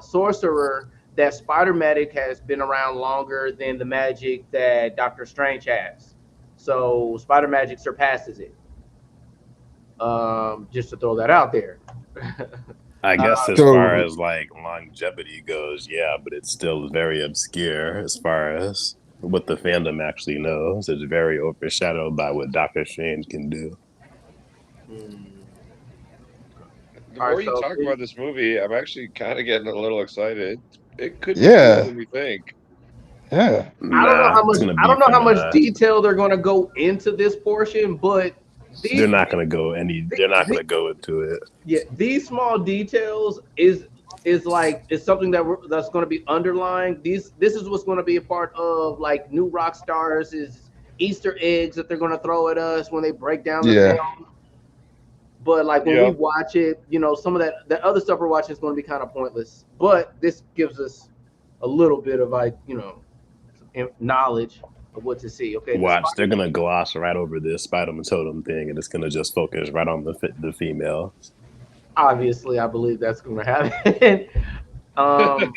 [SPEAKER 1] sorcerer that spider magic has been around longer than the magic that Doctor Strange has. So spider magic surpasses it. Just to throw that out there.
[SPEAKER 4] I guess as far
[SPEAKER 2] So
[SPEAKER 4] as like longevity goes, yeah, but it's still very obscure as far as what the fandom actually knows. It's very overshadowed by what Doctor Strange can do.
[SPEAKER 1] Hmm.
[SPEAKER 3] The
[SPEAKER 1] All right,
[SPEAKER 3] more you
[SPEAKER 1] so
[SPEAKER 3] talk about this movie, I'm actually kind of getting a little excited. It could be cooler
[SPEAKER 2] yeah,
[SPEAKER 3] than we think.
[SPEAKER 2] yeah.
[SPEAKER 1] I don't know
[SPEAKER 4] Nah,
[SPEAKER 1] how
[SPEAKER 4] it's
[SPEAKER 1] much
[SPEAKER 4] gonna
[SPEAKER 1] I
[SPEAKER 4] be
[SPEAKER 1] don't know how much
[SPEAKER 4] finesse.
[SPEAKER 1] detail they're going to go into this portion, but
[SPEAKER 4] They're
[SPEAKER 1] these,
[SPEAKER 4] not gonna go any.
[SPEAKER 1] the,
[SPEAKER 4] They're not
[SPEAKER 1] the,
[SPEAKER 4] gonna go into it.
[SPEAKER 1] yeah, these small details is like is something that's going to be underlying. This is what's going to be a part of like new rock stars is Easter eggs that they're going to throw at us when they break down the
[SPEAKER 2] Yeah.
[SPEAKER 1] film. But like when we
[SPEAKER 3] Yeah.
[SPEAKER 1] watch it, some of that other stuff we're watching is going to be kind of pointless. But this gives us a little bit of like knowledge of what to see. Okay, the
[SPEAKER 4] Watch, they're
[SPEAKER 1] spider.
[SPEAKER 4] gonna gloss right over this Spider-Man totem thing, and it's gonna just focus right on the female.
[SPEAKER 1] Obviously, I believe that's going to happen. um,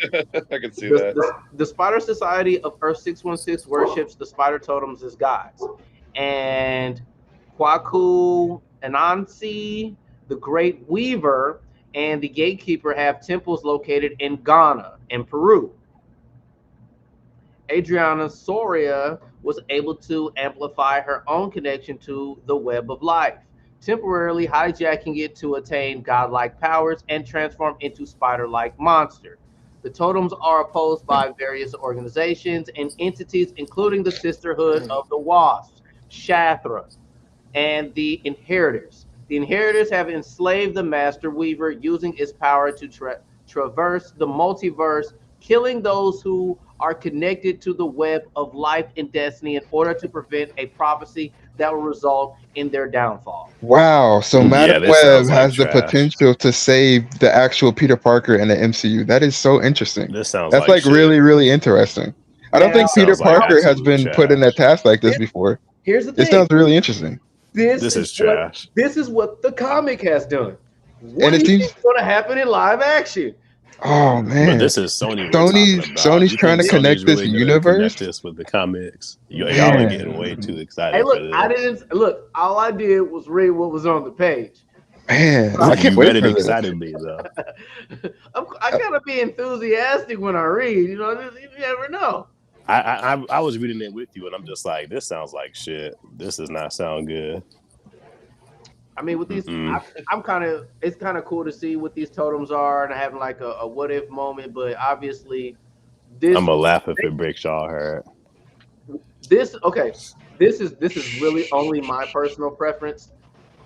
[SPEAKER 3] I can see
[SPEAKER 1] the,
[SPEAKER 3] that.
[SPEAKER 1] the the Spider Society of Earth 616 worships the spider totems as gods, and Kwaku Anansi, the Great Weaver, and the Gatekeeper have temples located in Ghana and Peru. Adriana Soria was able to amplify her own connection to the web of life, temporarily hijacking it to attain godlike powers and transform into spider like monster. The totems are opposed by various organizations and entities, including the Sisterhood of the Wasps, Shathra, and the Inheritors. The Inheritors have enslaved the Master Weaver, using its power to traverse the multiverse, killing those who are connected to the web of life and destiny in order to prevent a prophecy that will result in their downfall.
[SPEAKER 2] Wow. So Madam
[SPEAKER 4] Yeah, this
[SPEAKER 2] Web
[SPEAKER 4] sounds like
[SPEAKER 2] has the
[SPEAKER 4] trash.
[SPEAKER 2] potential to save the actual Peter Parker in the MCU. That is so interesting.
[SPEAKER 4] This sounds
[SPEAKER 2] That's
[SPEAKER 4] like
[SPEAKER 2] like
[SPEAKER 4] shit.
[SPEAKER 2] really, really interesting. I don't
[SPEAKER 1] Now,
[SPEAKER 2] think
[SPEAKER 4] This
[SPEAKER 2] Peter
[SPEAKER 4] sounds like
[SPEAKER 1] now
[SPEAKER 2] Parker has
[SPEAKER 4] absolute
[SPEAKER 2] been put in a
[SPEAKER 4] trash.
[SPEAKER 2] task like this
[SPEAKER 1] here-
[SPEAKER 2] before.
[SPEAKER 1] here's the
[SPEAKER 2] It
[SPEAKER 1] thing.
[SPEAKER 2] sounds really interesting.
[SPEAKER 1] This
[SPEAKER 4] This
[SPEAKER 1] is
[SPEAKER 4] is
[SPEAKER 1] what
[SPEAKER 4] trash.
[SPEAKER 1] this is what the comic has done.
[SPEAKER 2] And
[SPEAKER 1] What do
[SPEAKER 2] it
[SPEAKER 1] you
[SPEAKER 2] seems,
[SPEAKER 1] think is going to happen in live action?
[SPEAKER 2] oh
[SPEAKER 4] But
[SPEAKER 2] man,
[SPEAKER 4] this is Sony we're talking about.
[SPEAKER 2] Sony's
[SPEAKER 4] You
[SPEAKER 2] trying
[SPEAKER 4] think
[SPEAKER 2] to
[SPEAKER 4] Sony's
[SPEAKER 2] connect this
[SPEAKER 4] really gonna connect
[SPEAKER 2] universe.
[SPEAKER 4] this with the comics? Y'all are getting way too
[SPEAKER 2] Man,
[SPEAKER 1] Hey,
[SPEAKER 4] excited for
[SPEAKER 1] look, I
[SPEAKER 4] this.
[SPEAKER 1] didn't look. All I did was read what was on the page.
[SPEAKER 2] man, I can't
[SPEAKER 4] You
[SPEAKER 2] wait
[SPEAKER 4] read it
[SPEAKER 2] for this.
[SPEAKER 4] excitedly though.
[SPEAKER 1] I gotta be enthusiastic when I read. You never know.
[SPEAKER 4] I was reading it with you, and I'm just like, this sounds like shit. This does not sound good.
[SPEAKER 1] I mean, with these,
[SPEAKER 4] Mm-mm.
[SPEAKER 1] I'm kind of. It's kind of cool to see what these totems are and having like a what if moment. But obviously,
[SPEAKER 4] I'm
[SPEAKER 1] this
[SPEAKER 4] gonna laugh if it breaks y'all heart.
[SPEAKER 1] this okay. This is really only my personal preference.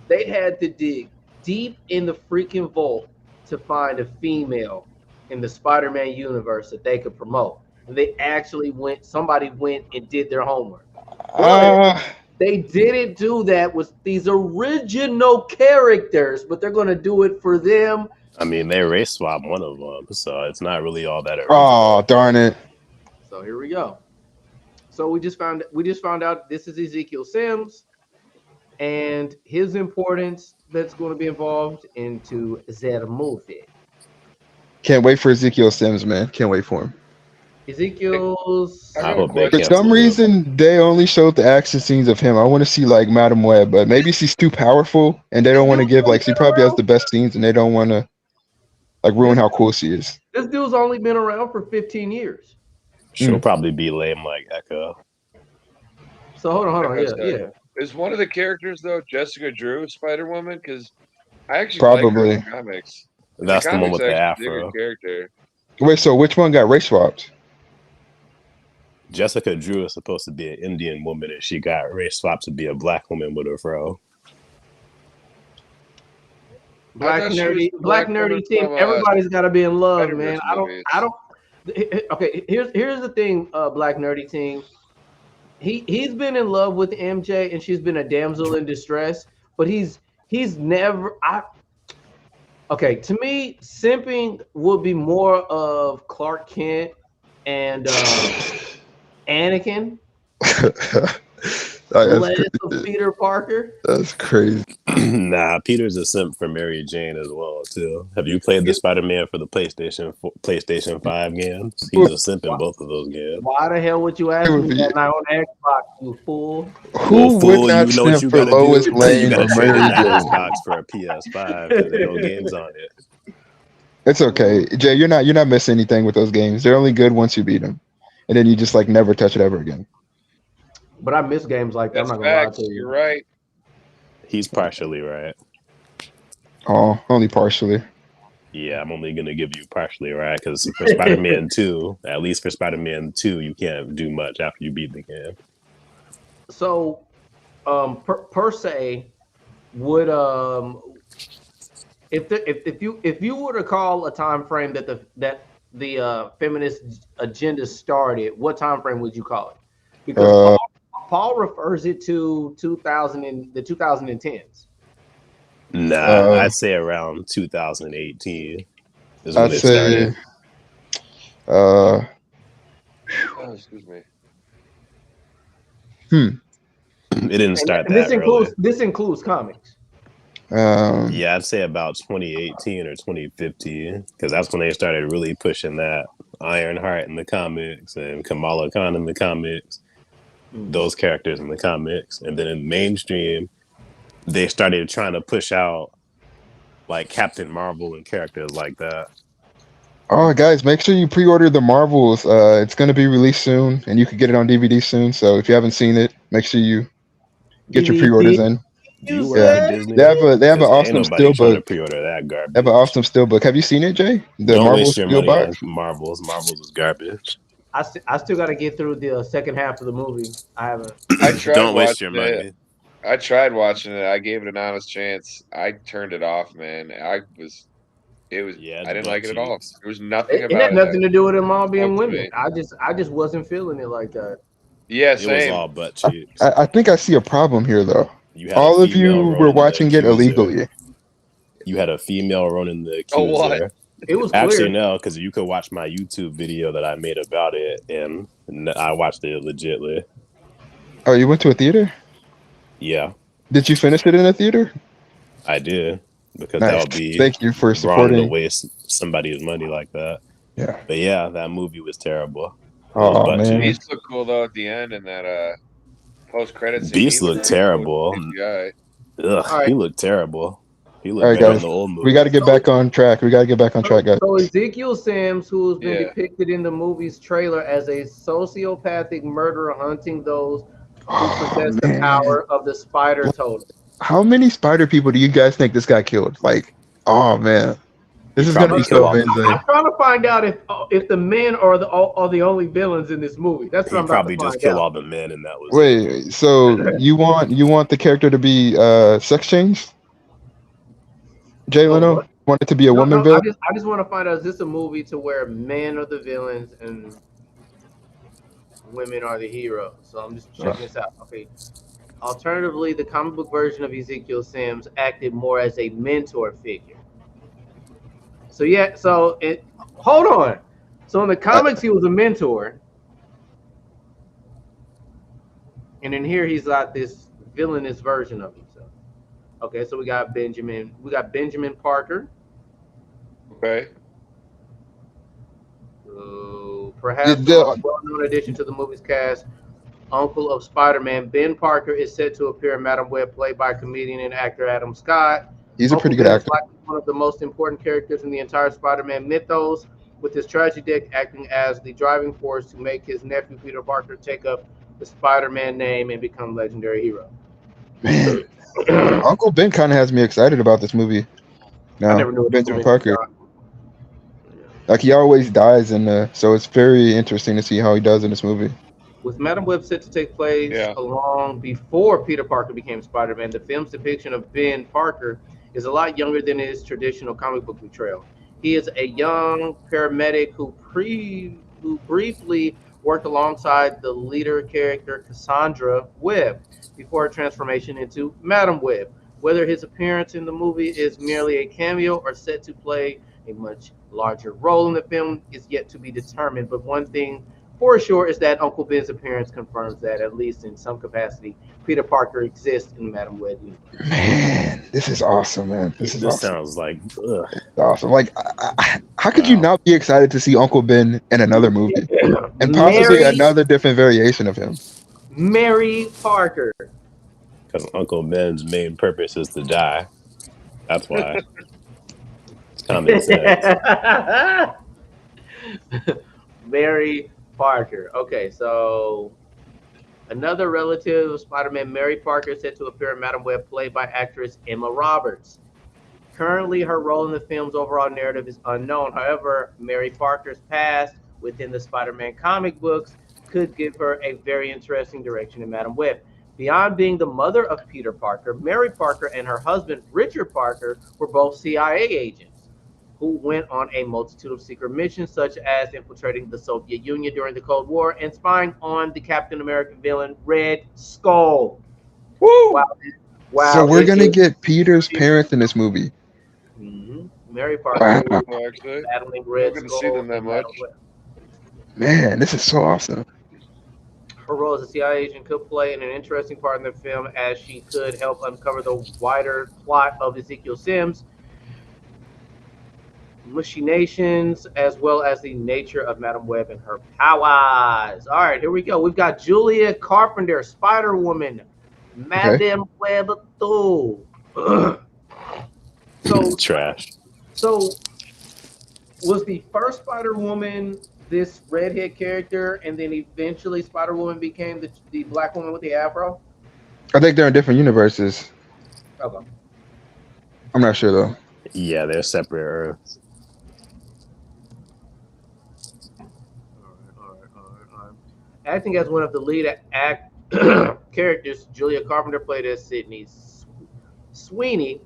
[SPEAKER 1] They had to dig deep in the freaking vault to find a female in the Spider-Man universe that they could promote. And they actually somebody went and did their homework. But
[SPEAKER 2] Uh,
[SPEAKER 1] they didn't do that with these original characters, but they're going to do it for them.
[SPEAKER 4] I mean, they race swap one of them, so it's not really all that
[SPEAKER 2] oh,
[SPEAKER 4] original.
[SPEAKER 2] darn it.
[SPEAKER 1] So here we go. So we just found out this is Ezekiel Sims and his importance that's going to be involved into their movie.
[SPEAKER 2] Can't wait for Ezekiel Sims, man. Can't wait for him.
[SPEAKER 1] Ezekiel's
[SPEAKER 3] I
[SPEAKER 4] I
[SPEAKER 3] got a
[SPEAKER 4] hope they
[SPEAKER 2] For
[SPEAKER 3] question.
[SPEAKER 2] some
[SPEAKER 4] cancel him.
[SPEAKER 2] reason, they only showed the action scenes of him. I want to see like Madam Web, but maybe she's too powerful, and they
[SPEAKER 1] this
[SPEAKER 2] don't want to
[SPEAKER 1] dude's
[SPEAKER 2] give
[SPEAKER 1] only
[SPEAKER 2] like she
[SPEAKER 1] been
[SPEAKER 2] probably has
[SPEAKER 1] around.
[SPEAKER 2] the best scenes, and they don't want to like ruin
[SPEAKER 1] This
[SPEAKER 2] how cool she is.
[SPEAKER 1] this dude's only been around for 15 years.
[SPEAKER 4] She'll probably be lame like Echo.
[SPEAKER 1] So hold
[SPEAKER 3] I
[SPEAKER 1] on,
[SPEAKER 3] gotta
[SPEAKER 1] yeah,
[SPEAKER 3] say,
[SPEAKER 1] yeah.
[SPEAKER 3] is one of the characters though Jessica Drew Spider Woman? Because I actually like her in
[SPEAKER 2] Probably.
[SPEAKER 3] the comics. In the
[SPEAKER 4] That's the one
[SPEAKER 3] comics,
[SPEAKER 4] with
[SPEAKER 3] I
[SPEAKER 4] the
[SPEAKER 3] actually dig her
[SPEAKER 4] afro.
[SPEAKER 3] character.
[SPEAKER 2] Wait, so which one got race swapped?
[SPEAKER 4] Jessica Drew is supposed to be an Indian woman, and she got race swapped to be a black woman with a fro.
[SPEAKER 3] I thought she was the
[SPEAKER 1] Black
[SPEAKER 3] black woman
[SPEAKER 1] nerdy team.
[SPEAKER 3] from
[SPEAKER 1] Everybody's got to be in love,
[SPEAKER 3] Spider
[SPEAKER 1] man.
[SPEAKER 3] Verse
[SPEAKER 1] I don't,
[SPEAKER 3] movies.
[SPEAKER 1] I don't. Okay, here's the thing, Black nerdy team. He's been in love with MJ, and she's been a damsel in distress. But he's never. Okay, to me, simping would be more of Clark Kent and Anakin.
[SPEAKER 2] That's That's
[SPEAKER 1] Less of
[SPEAKER 2] crazy.
[SPEAKER 1] Peter Parker.
[SPEAKER 2] That's crazy.
[SPEAKER 4] Nah, Peter's a simp for Mary Jane as well too. Have you played the Spider-Man for the PlayStation 5 games? He's a simp in both of those games.
[SPEAKER 1] Why the hell would you
[SPEAKER 2] It
[SPEAKER 1] ask
[SPEAKER 2] would
[SPEAKER 1] me
[SPEAKER 2] be
[SPEAKER 1] that night on Xbox, you fool?
[SPEAKER 4] Well,
[SPEAKER 2] who would
[SPEAKER 4] fool,
[SPEAKER 2] not
[SPEAKER 4] you know what
[SPEAKER 2] snap
[SPEAKER 4] you
[SPEAKER 2] for
[SPEAKER 4] gotta do?
[SPEAKER 2] Lois
[SPEAKER 4] You
[SPEAKER 2] Lane
[SPEAKER 4] gotta
[SPEAKER 2] or
[SPEAKER 4] trade in
[SPEAKER 2] Mary
[SPEAKER 4] that
[SPEAKER 2] Jane?
[SPEAKER 4] Xbox for a PS5 because there are no games on it.
[SPEAKER 2] It's okay, Jay. You're not missing anything with those games. They're only good once you beat them, and then you just like never touch it ever again.
[SPEAKER 1] But I miss games like that. I'm
[SPEAKER 3] That's
[SPEAKER 1] not gonna lie to
[SPEAKER 3] facts. You're
[SPEAKER 1] you.
[SPEAKER 3] right.
[SPEAKER 4] He's partially right.
[SPEAKER 2] Oh, only partially.
[SPEAKER 4] Yeah, I'm only gonna give you partially right because for Spider-Man 2, at least for Spider-Man 2, you can't do much after you beat the game.
[SPEAKER 1] So, per se, would if you were to call a time frame that the feminist agenda started, what time frame would you call it? Because
[SPEAKER 2] Uh,
[SPEAKER 1] Paul refers it to 2000 and the 2010s.
[SPEAKER 4] Nah,
[SPEAKER 2] uh,
[SPEAKER 4] I'd say around 2018 is when
[SPEAKER 2] I'd
[SPEAKER 4] it
[SPEAKER 2] say,
[SPEAKER 4] started.
[SPEAKER 2] uh,
[SPEAKER 3] Oh, excuse me.
[SPEAKER 4] It didn't start
[SPEAKER 1] And
[SPEAKER 4] that early.
[SPEAKER 1] this includes comics.
[SPEAKER 2] um,
[SPEAKER 4] Yeah, I'd say about 2018 or 2015 because that's when they started really pushing that Ironheart in the comics and Kamala Khan in the comics, those characters in the comics, and then in mainstream they started trying to push out like Captain Marvel and characters like that.
[SPEAKER 2] oh, guys, make sure you pre-order the Marvels. It's going to be released soon, and you can get it on DVD soon. So if you haven't seen it, make sure you get your pre-orders
[SPEAKER 1] DVD,
[SPEAKER 2] in.
[SPEAKER 4] Do
[SPEAKER 1] you
[SPEAKER 4] you work
[SPEAKER 2] Yeah,
[SPEAKER 4] for
[SPEAKER 1] say?
[SPEAKER 4] Disney?
[SPEAKER 2] they have an
[SPEAKER 4] Because ain't
[SPEAKER 2] awesome
[SPEAKER 4] nobody trying to
[SPEAKER 2] steelbook.
[SPEAKER 4] pre-order that
[SPEAKER 2] They have an
[SPEAKER 4] garbage.
[SPEAKER 2] awesome steelbook. Have you seen it, Jay? The
[SPEAKER 4] Don't
[SPEAKER 2] Marvel
[SPEAKER 4] waste your
[SPEAKER 2] steel
[SPEAKER 4] money on
[SPEAKER 2] box.
[SPEAKER 4] Marvels. Marvels is garbage.
[SPEAKER 1] I still got to get through the second half of the movie. I haven't.
[SPEAKER 3] I tried
[SPEAKER 4] Don't waste your
[SPEAKER 3] watching it.
[SPEAKER 4] money.
[SPEAKER 3] I tried watching it. I gave it an honest chance. I turned it off, man. It was.
[SPEAKER 4] Yeah,
[SPEAKER 3] I
[SPEAKER 4] it's
[SPEAKER 3] didn't
[SPEAKER 4] butt
[SPEAKER 3] like it at all.
[SPEAKER 4] cheeks.
[SPEAKER 3] There was nothing
[SPEAKER 1] It had
[SPEAKER 3] about it that
[SPEAKER 1] nothing to do with them all being
[SPEAKER 3] spoke to
[SPEAKER 1] women.
[SPEAKER 3] me.
[SPEAKER 1] I just wasn't feeling it like that.
[SPEAKER 3] Yeah,
[SPEAKER 4] It was
[SPEAKER 3] same.
[SPEAKER 4] all butt
[SPEAKER 2] I,
[SPEAKER 4] cheeks.
[SPEAKER 2] I think I see a problem here, though.
[SPEAKER 4] You had a
[SPEAKER 2] All of
[SPEAKER 4] female
[SPEAKER 2] you were
[SPEAKER 4] Ronan the
[SPEAKER 2] watching it
[SPEAKER 4] Accuser.
[SPEAKER 2] illegally.
[SPEAKER 4] You had a female Ronan the
[SPEAKER 3] Oh, what?
[SPEAKER 4] Accuser.
[SPEAKER 1] It was
[SPEAKER 4] Actually,
[SPEAKER 1] clear.
[SPEAKER 4] no, because you could watch my YouTube video that I made about it, and I watched it legitly.
[SPEAKER 2] Oh, you went to a theater?
[SPEAKER 4] Yeah,
[SPEAKER 2] Did you finish it in a theater?
[SPEAKER 4] I did because that
[SPEAKER 2] Nice.
[SPEAKER 4] would be
[SPEAKER 2] Thank you for
[SPEAKER 4] wrong to
[SPEAKER 2] supporting.
[SPEAKER 4] waste somebody's money like that.
[SPEAKER 2] Yeah.
[SPEAKER 4] But yeah, that movie was terrible. It was
[SPEAKER 2] Oh
[SPEAKER 4] butt
[SPEAKER 2] man.
[SPEAKER 3] Beast
[SPEAKER 4] cheeks.
[SPEAKER 3] looked cool though at the end, and that post credit scene. He
[SPEAKER 4] Beast
[SPEAKER 3] looked
[SPEAKER 4] looked
[SPEAKER 3] pretty cool with
[SPEAKER 4] terrible.
[SPEAKER 3] CGI.
[SPEAKER 1] All
[SPEAKER 4] Ugh,
[SPEAKER 1] right.
[SPEAKER 4] he looked terrible. He
[SPEAKER 2] All
[SPEAKER 4] looked
[SPEAKER 2] right,
[SPEAKER 4] better in
[SPEAKER 2] guys.
[SPEAKER 4] the old
[SPEAKER 2] We got to
[SPEAKER 4] movie.
[SPEAKER 2] get back on track. Guys.
[SPEAKER 1] So Ezekiel Sims, who's been
[SPEAKER 3] Yeah.
[SPEAKER 1] depicted in the movie's trailer as a sociopathic murderer hunting those who
[SPEAKER 2] Oh
[SPEAKER 1] possess the
[SPEAKER 2] man.
[SPEAKER 1] power of the spider totem.
[SPEAKER 2] How many spider people do you guys think this guy killed? Like, oh man.
[SPEAKER 4] He
[SPEAKER 2] This is gonna
[SPEAKER 4] probably
[SPEAKER 2] be
[SPEAKER 4] killed
[SPEAKER 2] so
[SPEAKER 4] all the
[SPEAKER 2] amazing.
[SPEAKER 1] I'm trying to find out if the men are the only villains in this movie. That's what
[SPEAKER 4] He
[SPEAKER 1] I'm about to
[SPEAKER 4] probably just
[SPEAKER 1] find
[SPEAKER 4] killed
[SPEAKER 1] out.
[SPEAKER 4] all the men, and that was it.
[SPEAKER 2] Wait, so you want the character to be sex changed? Jay
[SPEAKER 1] Oh,
[SPEAKER 2] Leno
[SPEAKER 1] what?
[SPEAKER 2] want it to be a woman
[SPEAKER 1] No.
[SPEAKER 2] villain?
[SPEAKER 1] I just want to find out, is this a movie to where men are the villains and women are the heroes? So I'm just checking this out. Okay. Alternatively, the comic book version of Ezekiel Sims acted more as a mentor figure. So yeah, hold on. So in the comics, he was a mentor, and in here he's got this villainous version of himself. Okay, so we got Benjamin Parker.
[SPEAKER 3] Okay.
[SPEAKER 1] Perhaps the most well-known addition to the movie's cast, uncle of Spider-Man, Ben Parker is set to appear in Madam Web, played by comedian and actor Adam Scott.
[SPEAKER 2] He's a
[SPEAKER 1] Uncle
[SPEAKER 2] pretty good
[SPEAKER 1] Ben is
[SPEAKER 2] actor.
[SPEAKER 1] likely one of the most important characters in the entire Spider-Man mythos, with his tragic acting as the driving force to make his nephew Peter Parker take up the Spider-Man name and become legendary hero.
[SPEAKER 2] Man, Uncle Ben kind of has me excited about this movie.
[SPEAKER 1] I
[SPEAKER 2] Now,
[SPEAKER 1] never knew
[SPEAKER 2] Benjamin Parker. Like he always dies so it's very interesting to see how he does in this movie.
[SPEAKER 1] With Madam Web set to take place long before Peter Parker became Spider-Man, the film's depiction of Ben Parker is a lot younger than his traditional comic book portrayal. He is a young paramedic who briefly worked alongside the leader character Cassandra Webb before her transformation into Madam Web. Whether his appearance in the movie is merely a cameo or set to play a much larger role in the film is yet to be determined. But one thing for sure is that Uncle Ben's appearance confirms that, at least in some capacity, Peter Parker exists in Madam Web universe.
[SPEAKER 2] Man, this is awesome, man. This is
[SPEAKER 4] This
[SPEAKER 2] awesome.
[SPEAKER 4] sounds like ugh,
[SPEAKER 2] It's awesome. Like, how could you
[SPEAKER 4] wow.
[SPEAKER 2] not be excited to see Uncle Ben in another movie and possibly
[SPEAKER 1] Mary,
[SPEAKER 2] another different variation of him?
[SPEAKER 1] Mary Parker.
[SPEAKER 4] Because Uncle Ben's main purpose is to die. That's why. It's common sense.
[SPEAKER 1] Mary Parker. Okay, so another relative of Spider-Man, Mary Parker, is set to appear in Madam Web, played by actress Emma Roberts. Currently, her role in the film's overall narrative is unknown. However, Mary Parker's past within the Spider-Man comic books could give her a very interesting direction in Madam Web. Beyond being the mother of Peter Parker, Mary Parker and her husband, Richard Parker, were both CIA agents who went on a multitude of secret missions, such as infiltrating the Soviet Union during the Cold War and spying on the Captain America villain, Red Skull.
[SPEAKER 3] Woo!
[SPEAKER 1] Wow.
[SPEAKER 2] So we're
[SPEAKER 1] it
[SPEAKER 2] gonna
[SPEAKER 1] is-
[SPEAKER 2] get Peter's parents in this movie.
[SPEAKER 1] Mary Parker
[SPEAKER 2] Wow.
[SPEAKER 3] Well, actually,
[SPEAKER 1] battling
[SPEAKER 3] not
[SPEAKER 1] Red
[SPEAKER 3] gonna
[SPEAKER 1] Skull.
[SPEAKER 3] see them that
[SPEAKER 1] and Madam
[SPEAKER 3] much.
[SPEAKER 1] Web.
[SPEAKER 2] Man, this is so awesome.
[SPEAKER 1] Her role as a CIA agent could play an interesting part in the film, as she could help uncover the wider plot of Ezekiel Sims' machinations, as well as the nature of Madam Web and her powers. All right, here we go. We've got Julia Carpenter, Spider Woman, Madam Web 2. So,
[SPEAKER 4] Trash.
[SPEAKER 1] so was the first Spider Woman this redhead character, and then eventually Spider Woman became the black woman with the afro?
[SPEAKER 2] I think they're in different universes.
[SPEAKER 1] Okay.
[SPEAKER 2] I'm not sure though.
[SPEAKER 4] Yeah, they're separate Earths.
[SPEAKER 1] All right. Acting as one of the lead characters, Julia Carpenter played as Sydney Sweeney,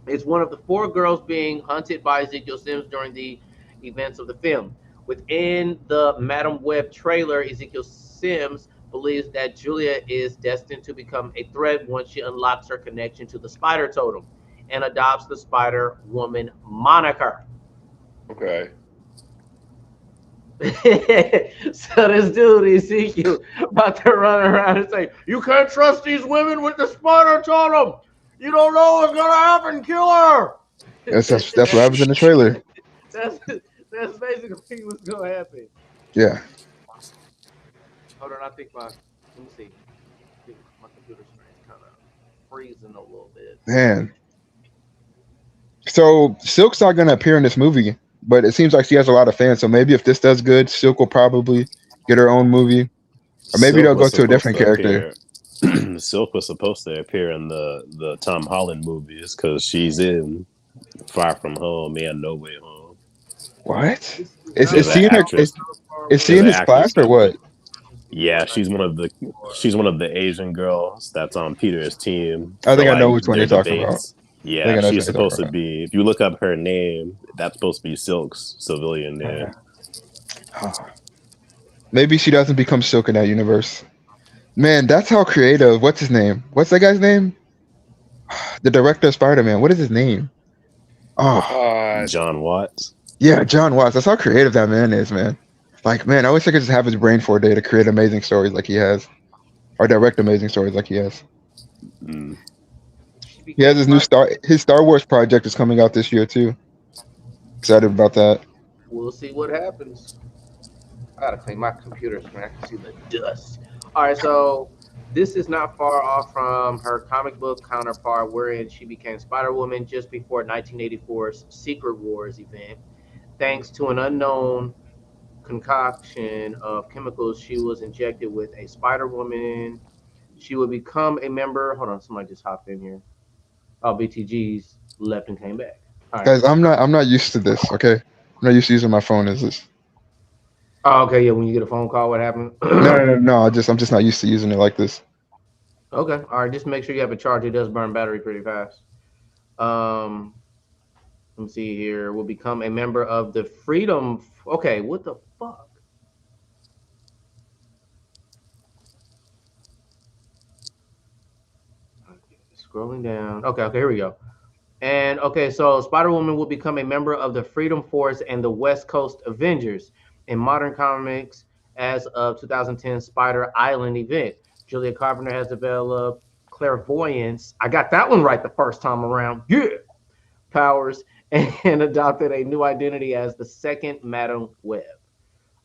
[SPEAKER 1] is one of the four girls being hunted by Ezekiel Sims during the events of the film. Within the Madam Web trailer, Ezekiel Sims believes that Julia is destined to become a threat once she unlocks her connection to the Spider Totem and adopts the Spider Woman moniker.
[SPEAKER 3] Okay.
[SPEAKER 1] So this dude Ezekiel about to run around and say, "You can't trust these women with the Spider Totem. You don't know what's gonna happen. Kill her."
[SPEAKER 2] That's what happens in the trailer.
[SPEAKER 1] That's basically what's gonna happen.
[SPEAKER 2] Yeah.
[SPEAKER 1] Hold on, I think let me see. I think my computer screen's kind of freezing a little bit.
[SPEAKER 2] Man. So Silk's not gonna appear in this movie, but it seems like she has a lot of fans. So maybe if this does good, Silk will probably get her own movie. Or maybe they'll go to a different character.
[SPEAKER 4] Silk was supposed to appear in the Tom Holland movies because she's in Far From Home and No Way Home.
[SPEAKER 2] What?
[SPEAKER 1] Is
[SPEAKER 2] Is she in her? Is she in his class or what?
[SPEAKER 4] Yeah, she's one of the Asian girls that's on Peter's team.
[SPEAKER 2] I think
[SPEAKER 4] So,
[SPEAKER 2] I know
[SPEAKER 4] like,
[SPEAKER 2] which one
[SPEAKER 4] their
[SPEAKER 2] you're talking about.
[SPEAKER 4] debates.
[SPEAKER 2] I think
[SPEAKER 4] Yeah,
[SPEAKER 2] I know
[SPEAKER 4] she's
[SPEAKER 2] which one you're
[SPEAKER 4] supposed
[SPEAKER 2] talking
[SPEAKER 4] to be. If you look up her name, that's supposed to be Silk's civilian name.
[SPEAKER 2] Maybe she doesn't become Silk in that universe. Man, that's how creative. What's his name? What's that guy's name? The director of Spider-Man. What is his name? Oh,
[SPEAKER 4] John Watts.
[SPEAKER 2] yeah, John Watts. That's how creative that man is, man. Like, man, I wish I could just have his brain for a day to create amazing stories like he has, or direct amazing stories like he has.
[SPEAKER 4] Mm.
[SPEAKER 2] He has his Star Wars project is coming out this year too. Excited about that.
[SPEAKER 1] We'll see what happens. I gotta clean my computer screen. I can see the dust. All right, so this is not far off from her comic book counterpart, wherein she became Spider Woman just before 1984's Secret Wars event. Thanks to an unknown concoction of chemicals, she was injected with a Spider Woman. She would become a member. Hold on, somebody just hopped in here. Oh, BTG's left and came back. All right.
[SPEAKER 2] Guys, I'm not used to this. Okay, I'm not used to using my phone as this.
[SPEAKER 1] Oh, okay, yeah. When you get a phone call, what happened?
[SPEAKER 2] No. I'm just not used to using it like this.
[SPEAKER 1] Okay, all right. Just make sure you have a charger. It does burn battery pretty fast. Let me see here. Will become a member of the Freedom. Okay, what the fuck? Okay, scrolling down. Okay, here we go. And okay, so Spider Woman will become a member of the Freedom Force and the West Coast Avengers. In modern comics, as of 2010 Spider Island event. Julia Carpenter has developed clairvoyance. I got that one right the first time around. Yeah. Powers and adopted a new identity as the second Madam Web.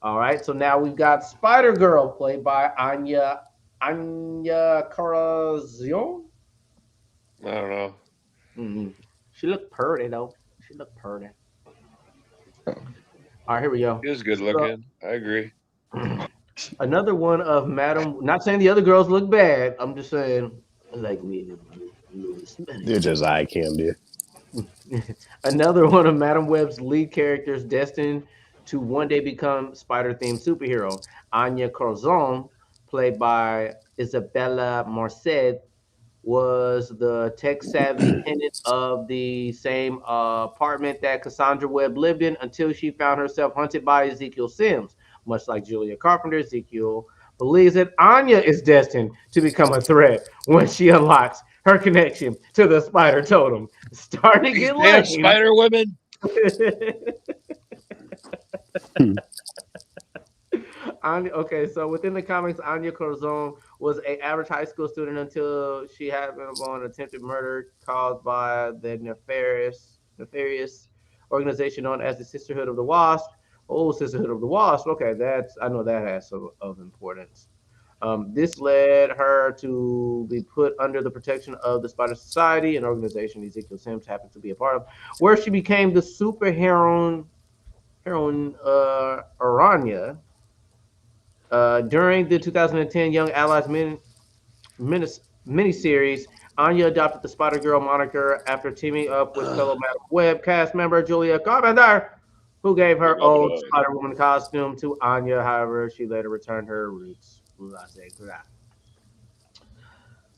[SPEAKER 1] All right, so now we've got Spider Girl, played by Anya Corazon.
[SPEAKER 3] I don't know.
[SPEAKER 1] Mm-hmm. She looked pretty though. She looked pretty. All right, here we go.
[SPEAKER 3] He was good
[SPEAKER 1] So,
[SPEAKER 3] looking. I agree.
[SPEAKER 1] another one of Madam. Not saying the other girls look bad. I'm just saying, like me,
[SPEAKER 4] They're just eye candy.
[SPEAKER 1] another one of Madam Web's lead characters destined to one day become Spider-themed superhero. Anya Corazon, played by Isabella Marced, was the tech-savvy tenant of the same apartment that Cassandra Webb lived in until she found herself hunted by Ezekiel Sims. Much like Julia Carpenter, Ezekiel believes that Anya is destined to become a threat when she unlocks her connection to the spider totem. Starting to
[SPEAKER 3] These
[SPEAKER 1] get
[SPEAKER 3] damn
[SPEAKER 1] lame.
[SPEAKER 3] spider women.
[SPEAKER 1] Okay, so within the comics, Anya Corazon was a average high school student until she happened upon an attempted murder caused by the nefarious organization known as the Sisterhood of the Wasp. Oh, Sisterhood of the Wasp. Okay, that's I know that has some of importance. This led her to be put under the protection of the Spider Society, an organization Ezekiel Sims happened to be a part of, where she became the superheroine heroine Aranya. During the 2010 Young Allies miniseries, Anya adopted the Spider Girl moniker after teaming up with fellow Madam Web cast member Julia Carpenter, who gave her old Spider Woman costume to Anya. However, she later returned her roots.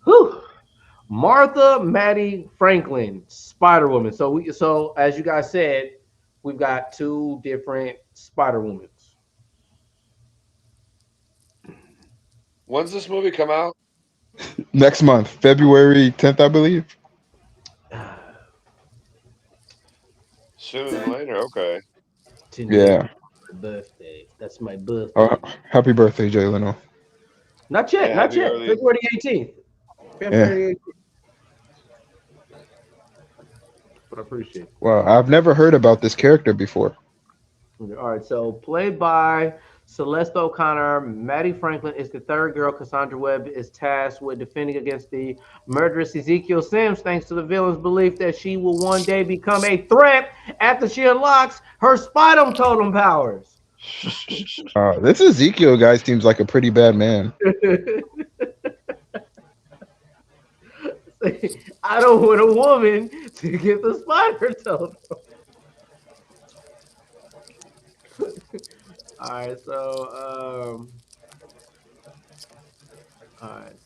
[SPEAKER 1] Whew. Martha Maddie Franklin, Spider Woman. So as you guys said, we've got two different Spider Women.
[SPEAKER 3] When's this movie come out?
[SPEAKER 2] Next month, February 10th, I believe.
[SPEAKER 3] Sooner than later. Okay.
[SPEAKER 1] Today,
[SPEAKER 2] Yeah.
[SPEAKER 1] my birthday. That's my birthday.
[SPEAKER 2] Oh, happy birthday, Jay Leno.
[SPEAKER 1] Not yet.
[SPEAKER 3] Yeah,
[SPEAKER 1] Not
[SPEAKER 3] happy
[SPEAKER 1] yet.
[SPEAKER 3] early.
[SPEAKER 1] February 18th. February 18th. But I appreciate it.
[SPEAKER 2] Well, I've never heard about this character before.
[SPEAKER 1] All right. So played by Celeste O'Connor, Maddie Franklin is the third girl Cassandra Webb is tasked with defending against the murderous Ezekiel Sims, thanks to the villain's belief that she will one day become a threat after she unlocks her Spider Totem powers.
[SPEAKER 2] This Ezekiel guy seems like a pretty bad man.
[SPEAKER 1] I don't want a woman to get the Spider Totem. All right,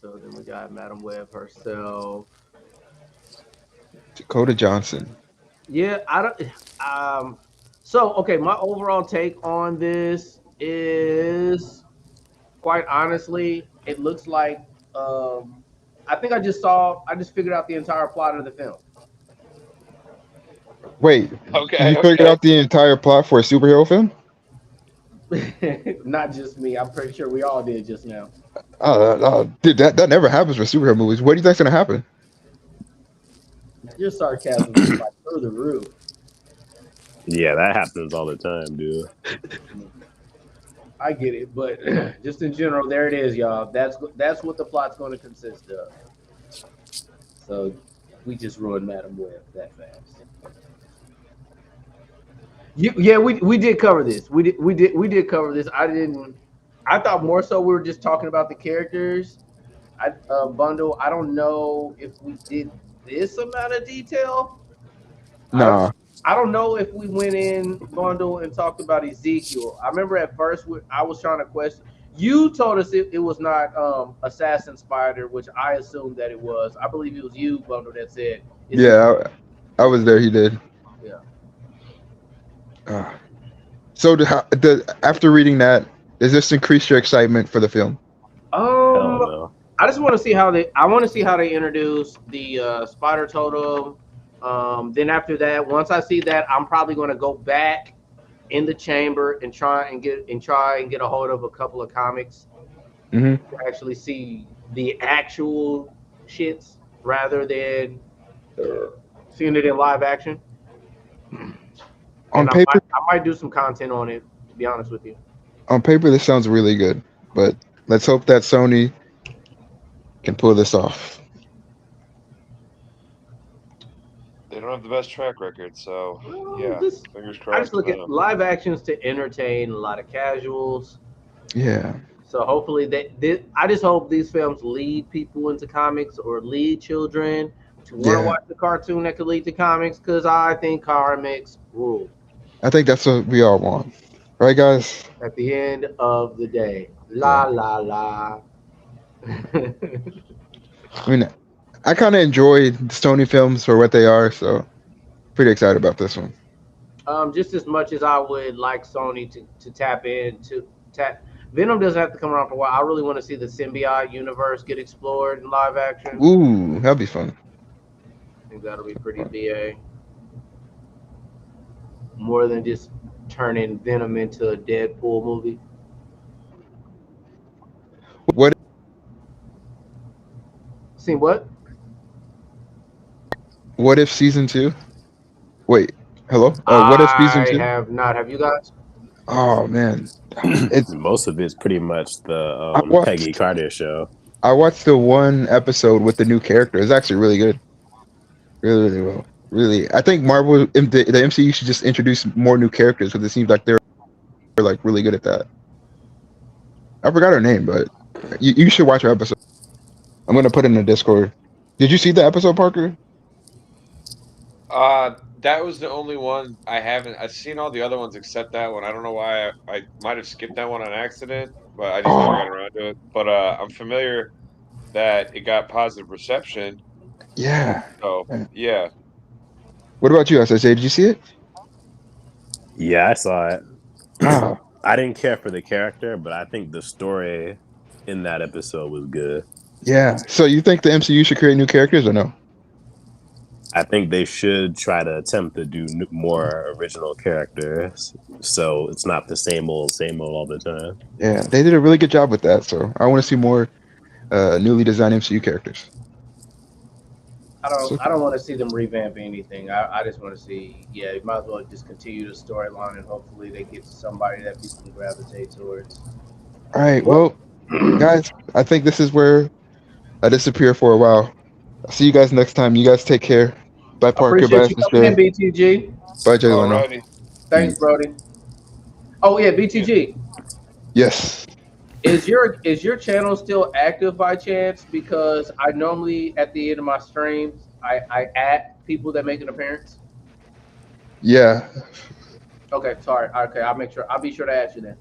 [SPEAKER 1] so then we got Madam Web herself.
[SPEAKER 2] Dakota Johnson.
[SPEAKER 1] Yeah, I don't. So okay, my overall take on this is, quite honestly, it looks like. I think I just figured out the entire plot of the film.
[SPEAKER 2] Wait,
[SPEAKER 3] Okay.
[SPEAKER 2] you figured out the entire plot for a superhero film?
[SPEAKER 1] Not just me. I'm pretty sure we all did just now.
[SPEAKER 2] Dude, that never happens for superhero movies. What do you think's gonna happen?
[SPEAKER 1] Your sarcasm is like through the roof.
[SPEAKER 4] Yeah, that happens all the time, dude.
[SPEAKER 1] I get it, but just in general, there it is, y'all. That's what the plot's going to consist of. So we just ruined Madam Web that fast. Yeah, we did cover this. We did cover this. I thought more so we were just talking about the characters. Bundle. I don't know if we did this amount of detail.
[SPEAKER 2] Nah.
[SPEAKER 1] I don't know if we went in Bundle and talked about Ezekiel. I remember at first I was trying to question. You told us it was not Assassin Spider, which I assumed that it was. I believe it was you, Bundle, that said.
[SPEAKER 2] Yeah, I was there. He did.
[SPEAKER 1] Yeah.
[SPEAKER 2] So after reading that, does this increase your excitement for the film?
[SPEAKER 4] No.
[SPEAKER 1] I just want to see how they introduce the Spider Totem. Then after that, once I see that, I'm probably going to go back in the chamber and try and get a hold of a couple of comics
[SPEAKER 2] Hmm.
[SPEAKER 1] to actually see the actual shits rather than seeing it in live action.
[SPEAKER 2] On
[SPEAKER 1] And I
[SPEAKER 2] paper,
[SPEAKER 1] might I might do some content on it. To be honest with you,
[SPEAKER 2] on paper, this sounds really good. But let's hope that Sony can pull this off.
[SPEAKER 3] They don't have the best track record, so
[SPEAKER 1] well,
[SPEAKER 3] yeah,
[SPEAKER 1] this
[SPEAKER 3] fingers
[SPEAKER 1] I
[SPEAKER 3] crossed
[SPEAKER 1] just
[SPEAKER 3] for
[SPEAKER 1] look at
[SPEAKER 3] them.
[SPEAKER 1] live actions to entertain a lot of casuals.
[SPEAKER 2] Yeah,
[SPEAKER 1] So hopefully I just hope these films lead people into comics or lead children to want to
[SPEAKER 2] yeah.
[SPEAKER 1] watch the cartoon that could lead to comics because I think comics rule.
[SPEAKER 2] I think that's what we all want, right, guys?
[SPEAKER 1] At the end of the day, la
[SPEAKER 2] Yeah.
[SPEAKER 1] la la.
[SPEAKER 2] I mean, I kind of enjoy the Sony films for what they are, so pretty excited about this one.
[SPEAKER 1] Just as much as I would like Sony to tap into tap. Venom doesn't have to come around for a while. I really want to see the symbiote universe get explored in live action.
[SPEAKER 2] Ooh, that'll be fun.
[SPEAKER 1] I think that'll be pretty BA. More than just turning Venom into a Deadpool movie.
[SPEAKER 2] What
[SPEAKER 1] See what?
[SPEAKER 2] What if season two? Wait, hello. What if season
[SPEAKER 1] I
[SPEAKER 2] two?
[SPEAKER 1] have not. Have you guys?
[SPEAKER 2] Oh man, it's
[SPEAKER 4] Most of it's pretty much the
[SPEAKER 2] I
[SPEAKER 4] Peggy
[SPEAKER 2] watched
[SPEAKER 4] Carter show.
[SPEAKER 2] I watched the one episode with the new character. It's actually really good, really well. Really, I think the MCU should just introduce more new characters because it seems like they're like really good at that. I forgot her name, but you should watch her episode. I'm gonna put it in the Discord. Did you see the episode, Parker?
[SPEAKER 3] That was the only one I haven't. I've seen all the other ones except that one. I don't know why I might have skipped that one on accident, but I just never got
[SPEAKER 2] Oh
[SPEAKER 3] around to it. But I'm familiar that it got positive reception.
[SPEAKER 2] yeah.
[SPEAKER 3] So
[SPEAKER 2] Yeah.
[SPEAKER 3] yeah,
[SPEAKER 2] What about you, SSA? Did you see it?
[SPEAKER 4] Yeah, I saw it.
[SPEAKER 2] Ah,
[SPEAKER 4] I didn't care for the character, but I think the story in that episode was good.
[SPEAKER 2] yeah. So you think the MCU should create new characters or no?
[SPEAKER 4] I think they should try to attempt to do more original characters, so it's not the same old all the time.
[SPEAKER 2] Yeah, they did a really good job with that. So I want to see more newly designed MCU characters. So
[SPEAKER 1] I don't want to see them revamp anything. I just want to see. Yeah, you might as well just continue the storyline and hopefully they get to somebody that people can gravitate towards.
[SPEAKER 2] all right,
[SPEAKER 1] Well,
[SPEAKER 2] well, guys, I think this is where I disappear for a while. I'll see you guys next time. You guys take care. Bye,
[SPEAKER 1] I
[SPEAKER 2] Parker. Bye,
[SPEAKER 1] appreciate you coming in,
[SPEAKER 2] SSJ.
[SPEAKER 1] BTG.
[SPEAKER 2] Bye, Jay Leno.
[SPEAKER 3] alrighty.
[SPEAKER 1] Thanks, Brody. Oh yeah,
[SPEAKER 3] Yeah.
[SPEAKER 1] BTG.
[SPEAKER 2] Yes.
[SPEAKER 1] Is your channel still active by chance? Because I normally at the end of my streams I add people that make an appearance.
[SPEAKER 2] Yeah.
[SPEAKER 1] Okay, sorry. Okay, I'll make sure. I'll be sure to add you then.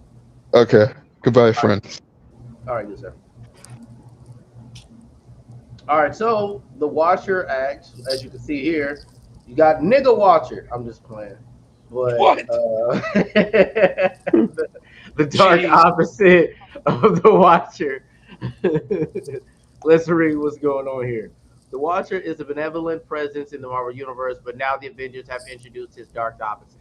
[SPEAKER 2] Okay. Goodbye,
[SPEAKER 1] All right,
[SPEAKER 2] friends.
[SPEAKER 1] all right, good sir. All right, so the Watcher Act, as you can see here, you got nigga Watcher. I'm just playing, but
[SPEAKER 3] What?
[SPEAKER 1] the dark
[SPEAKER 3] Jeez.
[SPEAKER 1] opposite of the Watcher. Let's read what's going on here. The Watcher is a benevolent presence in the Marvel Universe, but now the Avengers have introduced his dark opposite.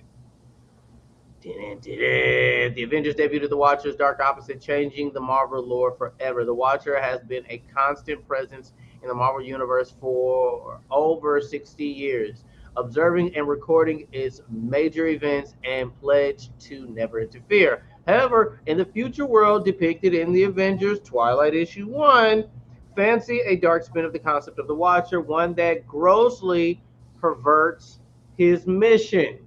[SPEAKER 1] The Avengers debuted the Watcher's dark opposite, changing the Marvel lore forever. The Watcher has been a constant presence in the Marvel Universe for over 60 years, observing and recording its major events and pledged to never interfere. However, in the future world depicted in the Avengers Twilight Issue 1, fancy a dark spin of the concept of the Watcher, one that grossly perverts his mission.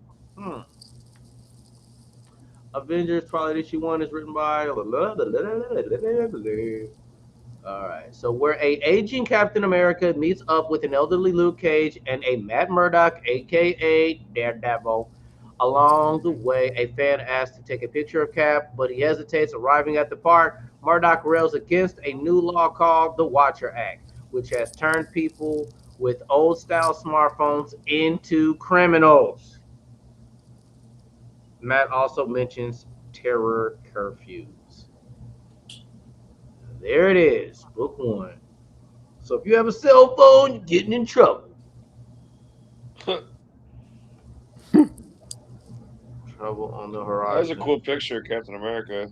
[SPEAKER 1] Avengers Twilight Issue 1 is written by. All right. So where a aging Captain America meets up with an elderly Luke Cage and a Matt Murdock, aka Daredevil. Along the way, a fan asks to take a picture of Cap, but he hesitates. Arriving at the park, Murdock rails against a new law called the Watcher Act, which has turned people with old-style smartphones into criminals. Matt also mentions terror curfews. There it is, book one. So if you have a cell phone, you're getting in trouble. Trying trouble on the
[SPEAKER 3] That was a
[SPEAKER 1] horizon.
[SPEAKER 3] cool picture, Captain America.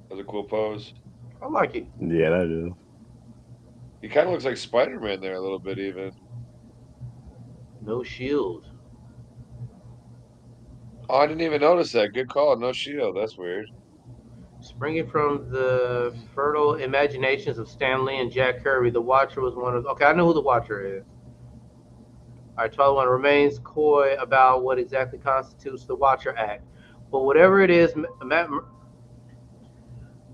[SPEAKER 3] That was a cool pose.
[SPEAKER 1] I like it.
[SPEAKER 4] Yeah, that is.
[SPEAKER 3] He kind of looks like Spider-Man there a little bit, even.
[SPEAKER 1] No shield.
[SPEAKER 3] Oh, I didn't even notice that. Good call. No shield. That's weird.
[SPEAKER 1] Springing from the fertile imaginations of Stan Lee and Jack Kirby, the Watcher was one of. Okay, I know who the Watcher is. All right, 12 one remains coy about what exactly constitutes the Watcher Act. But whatever it is,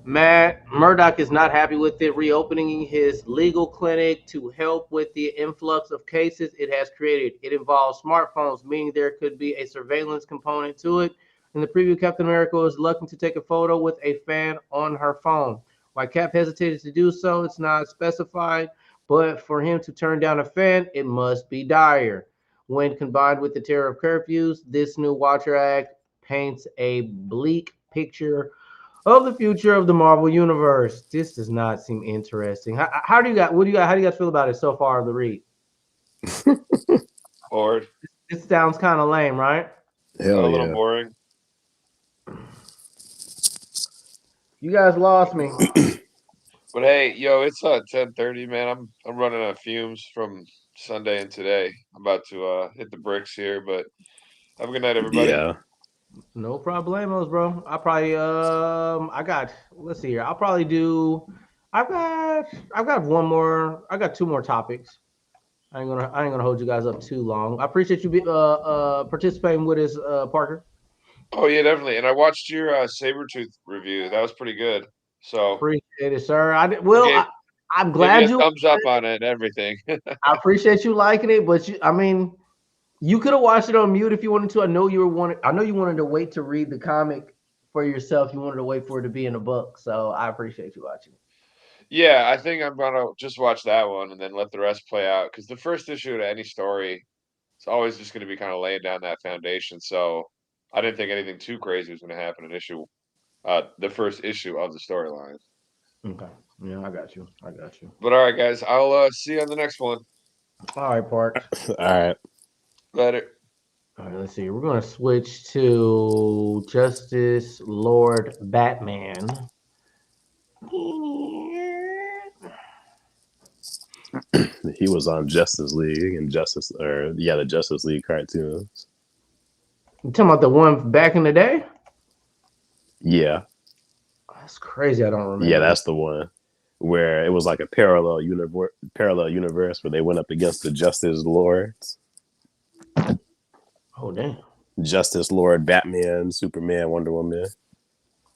[SPEAKER 1] Matt Murdock is not happy with it, reopening his legal clinic to help with the influx of cases it has created. It involves smartphones, meaning there could be a surveillance component to it. In the preview, Captain America was looking to take a photo with a fan on her phone. While Cap hesitated to do so, it's not specified, but for him to turn down a fan, it must be dire. When combined with the terror of curfews, this new Watcher Act paints a bleak picture of the future of the Marvel universe. This does not seem interesting. How do you got? What do you got? How do you guys feel about it so far? The read.
[SPEAKER 3] Bored.
[SPEAKER 1] This sounds kind of lame, right?
[SPEAKER 4] Hell
[SPEAKER 3] A little
[SPEAKER 4] yeah.
[SPEAKER 3] boring.
[SPEAKER 1] You guys lost me.
[SPEAKER 3] But hey, yo, it's 10:30, man. I'm running on fumes from Sunday and today. I'm about to hit the bricks here, but have a good night, everybody.
[SPEAKER 4] Yeah.
[SPEAKER 1] No problemos, bro. I probably I got. Let's see here. I'll probably do. I've got one more. I got two more topics. I ain't gonna hold you guys up too long. I appreciate you participating with us, Parker.
[SPEAKER 3] Oh yeah, definitely. And I watched your Sabretooth review. That was pretty good. So
[SPEAKER 1] Appreciate it, sir.
[SPEAKER 3] I
[SPEAKER 1] Well,
[SPEAKER 3] gave
[SPEAKER 1] I'm
[SPEAKER 3] gave you
[SPEAKER 1] glad
[SPEAKER 3] a
[SPEAKER 1] you.
[SPEAKER 3] thumbs up on it and everything.
[SPEAKER 1] I appreciate you liking it, but I mean, you could have watched it on mute if you wanted to. I know you wanted to wait to read the comic for yourself. You wanted to wait for it to be in a book. So I appreciate you watching it.
[SPEAKER 3] Yeah, I think I'm gonna just watch that one and then let the rest play out. Because the first issue to any story, it's always just gonna be kind of laying down that foundation. So I didn't think anything too crazy was gonna happen in the first issue of the storyline.
[SPEAKER 1] Okay. Yeah, I got you. I got you.
[SPEAKER 3] But all right, guys, I'll see you on the next one.
[SPEAKER 1] All right, Parks.
[SPEAKER 4] All right.
[SPEAKER 3] Later.
[SPEAKER 1] All right, let's see. We're gonna switch to Justice Lord Batman.
[SPEAKER 4] He was on Justice League and the Justice League cartoons.
[SPEAKER 1] You talking about the one back in the day?
[SPEAKER 4] Yeah.
[SPEAKER 1] That's crazy. I don't remember.
[SPEAKER 4] Yeah, that's the one where it was like a parallel universe where they went up against the Justice Lords.
[SPEAKER 1] Oh damn.
[SPEAKER 4] Justice Lord, Batman, Superman, Wonder Woman.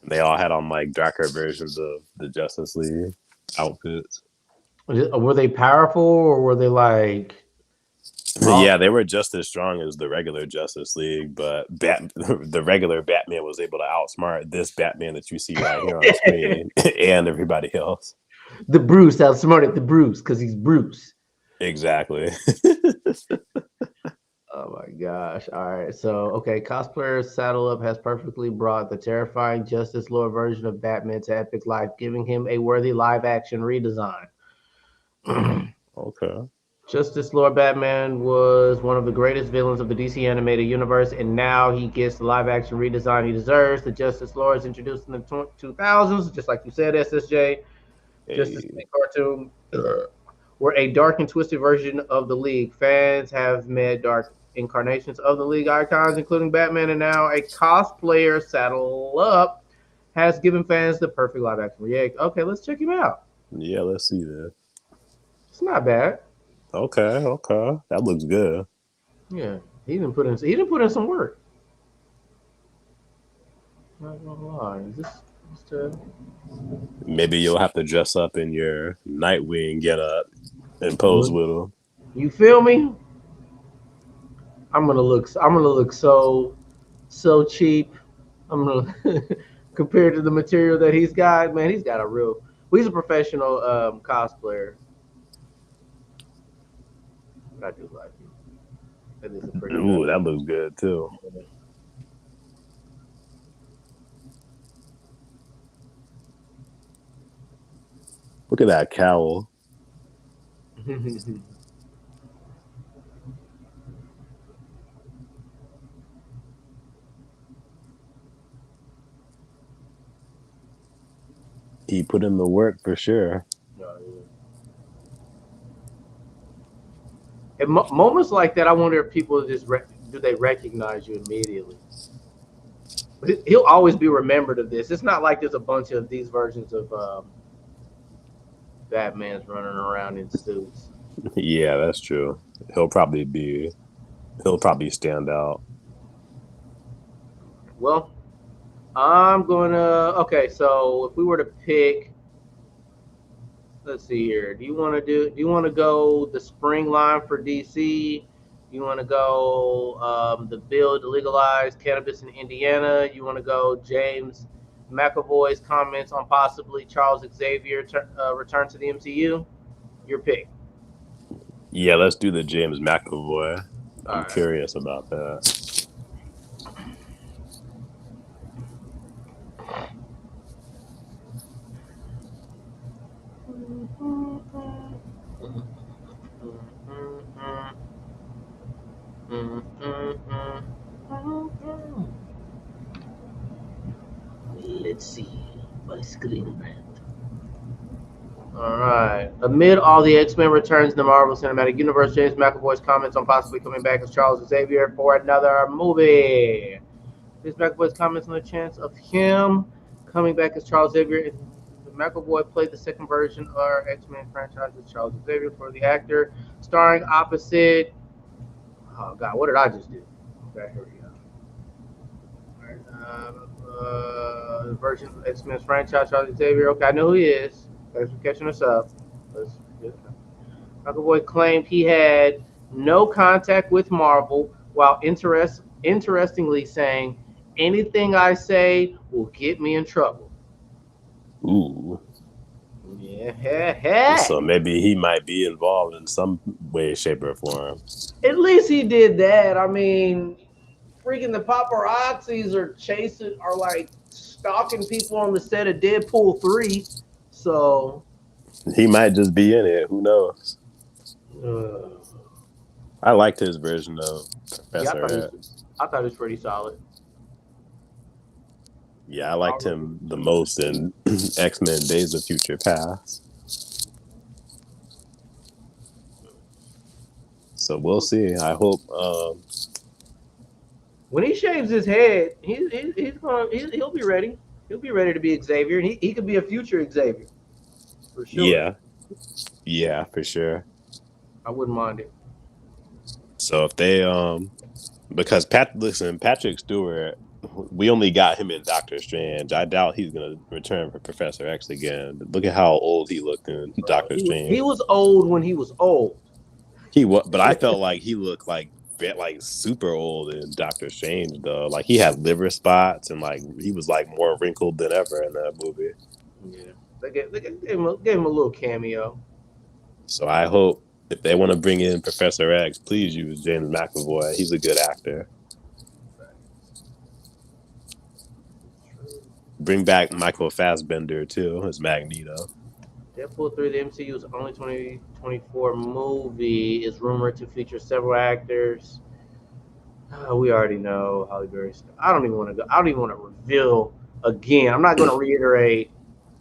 [SPEAKER 4] They all had on like darker versions of the Justice League outfits.
[SPEAKER 1] Were they powerful or were they like?
[SPEAKER 4] Yeah, they were just as strong as the regular Justice League, but the regular Batman was able to outsmart this Batman that you see right here on the screen and everybody else.
[SPEAKER 1] The Bruce outsmarted the Bruce because he's Bruce.
[SPEAKER 4] Exactly.
[SPEAKER 1] Oh my gosh. All right. So, okay. Cosplayer Saddle Up has perfectly brought the terrifying Justice Lord version of Batman to epic life, giving him a worthy live action redesign.
[SPEAKER 4] Okay.
[SPEAKER 1] Justice Lord Batman was one of the greatest villains of the DC animated universe, and now he gets the live action redesign he deserves. The Justice Lords introduced in the 2000s, just like you said, SSJ. Justice League cartoon were a dark and twisted version of the League. Fans have met dark incarnations of the League icons, including Batman, and now a cosplayer Saddle Up has given fans the perfect live action react. Okay, let's check him out.
[SPEAKER 4] Yeah, let's see that.
[SPEAKER 1] It's not bad.
[SPEAKER 4] Okay, that looks good.
[SPEAKER 1] Yeah, he didn't put in some work. Not gonna lie. Is this
[SPEAKER 4] Maybe you'll have to dress up in your Nightwing get up and pose with him.
[SPEAKER 1] You feel me? I'm gonna look so cheap. I'm gonna compared to the material that he's got, man, he's got a real he's a professional cosplayer. I do like it. That is a pretty
[SPEAKER 4] Ooh, that looks good too. Look at that cowl. He put in the work for sure.
[SPEAKER 1] Oh, yeah. And moments like that, I wonder if people just do they recognize you immediately? But he'll always be remembered of this. It's not like there's a bunch of these versions of Batman's running around in suits.
[SPEAKER 4] Yeah, that's true. He'll probably stand out.
[SPEAKER 1] Well, I'm gonna. Okay, so if we were to pick, let's see here. Do you want to do? Do you want to go the spring line for DC? You want to go the bill to legalize cannabis in Indiana? You want to go James McAvoy's comments on possibly Charles Xavier return to the MCU? Your pick.
[SPEAKER 4] Yeah, let's do the James McAvoy. I'm
[SPEAKER 1] All right.
[SPEAKER 4] curious about that.
[SPEAKER 1] Let's see my screen rant. All right. Amid all the X-Men returns in the Marvel Cinematic Universe, James McAvoy's comments on possibly coming back as Charles Xavier for another movie. James McAvoy's comments on the chance of him coming back as Charles Xavier. McAvoy played the second version of our X-Men franchise as Charles Xavier for the actor, starring opposite. Oh God, what did I just do? Okay, here we go. Version of X-Men's franchise, Charles Xavier. Okay, I know who he is. Thanks for catching us up. McAvoy claimed he had no contact with Marvel, while interestingly saying, "Anything I say will get me in trouble."
[SPEAKER 4] Ooh.
[SPEAKER 1] Yeah.
[SPEAKER 4] So maybe he might be involved in some way, shape, or form.
[SPEAKER 1] At least he did that. I mean, freaking the paparazzis are like stalking people on the set of Deadpool 3. So
[SPEAKER 4] He might just be in it. Who knows?
[SPEAKER 1] uh,
[SPEAKER 4] I liked his version of
[SPEAKER 1] yeah,
[SPEAKER 4] Professor X.
[SPEAKER 1] I thought it was pretty solid.
[SPEAKER 4] Yeah, I liked him the most in X-Men Days of Future Past. So we'll see. I hope
[SPEAKER 1] When he shaves his head, he'll be ready. He'll be ready to be Xavier, and he could be a future Xavier for sure.
[SPEAKER 4] Yeah, for sure.
[SPEAKER 1] I wouldn't mind it.
[SPEAKER 4] So if they because Patrick Stewart, we only got him in Doctor Strange. I doubt he's gonna return for Professor X again. Look at how old he looked in Doctor Strange.
[SPEAKER 1] He was old when he was old.
[SPEAKER 4] He was, but I felt like he looked like super old in Doctor Strange though. Like he had liver spots and like he was like more wrinkled than ever in that movie.
[SPEAKER 1] Yeah, they gave him a little cameo.
[SPEAKER 4] So I hope if they want to bring in Professor X, please use James McAvoy. He's a good actor. Bring back Michael Fassbender too as Magneto.
[SPEAKER 1] Deadpool 3, the MCU's only 2024 movie, is rumored to feature several actors. We already know Halle Berry. I don't even want to go. I don't even want to reveal again. I'm not going to reiterate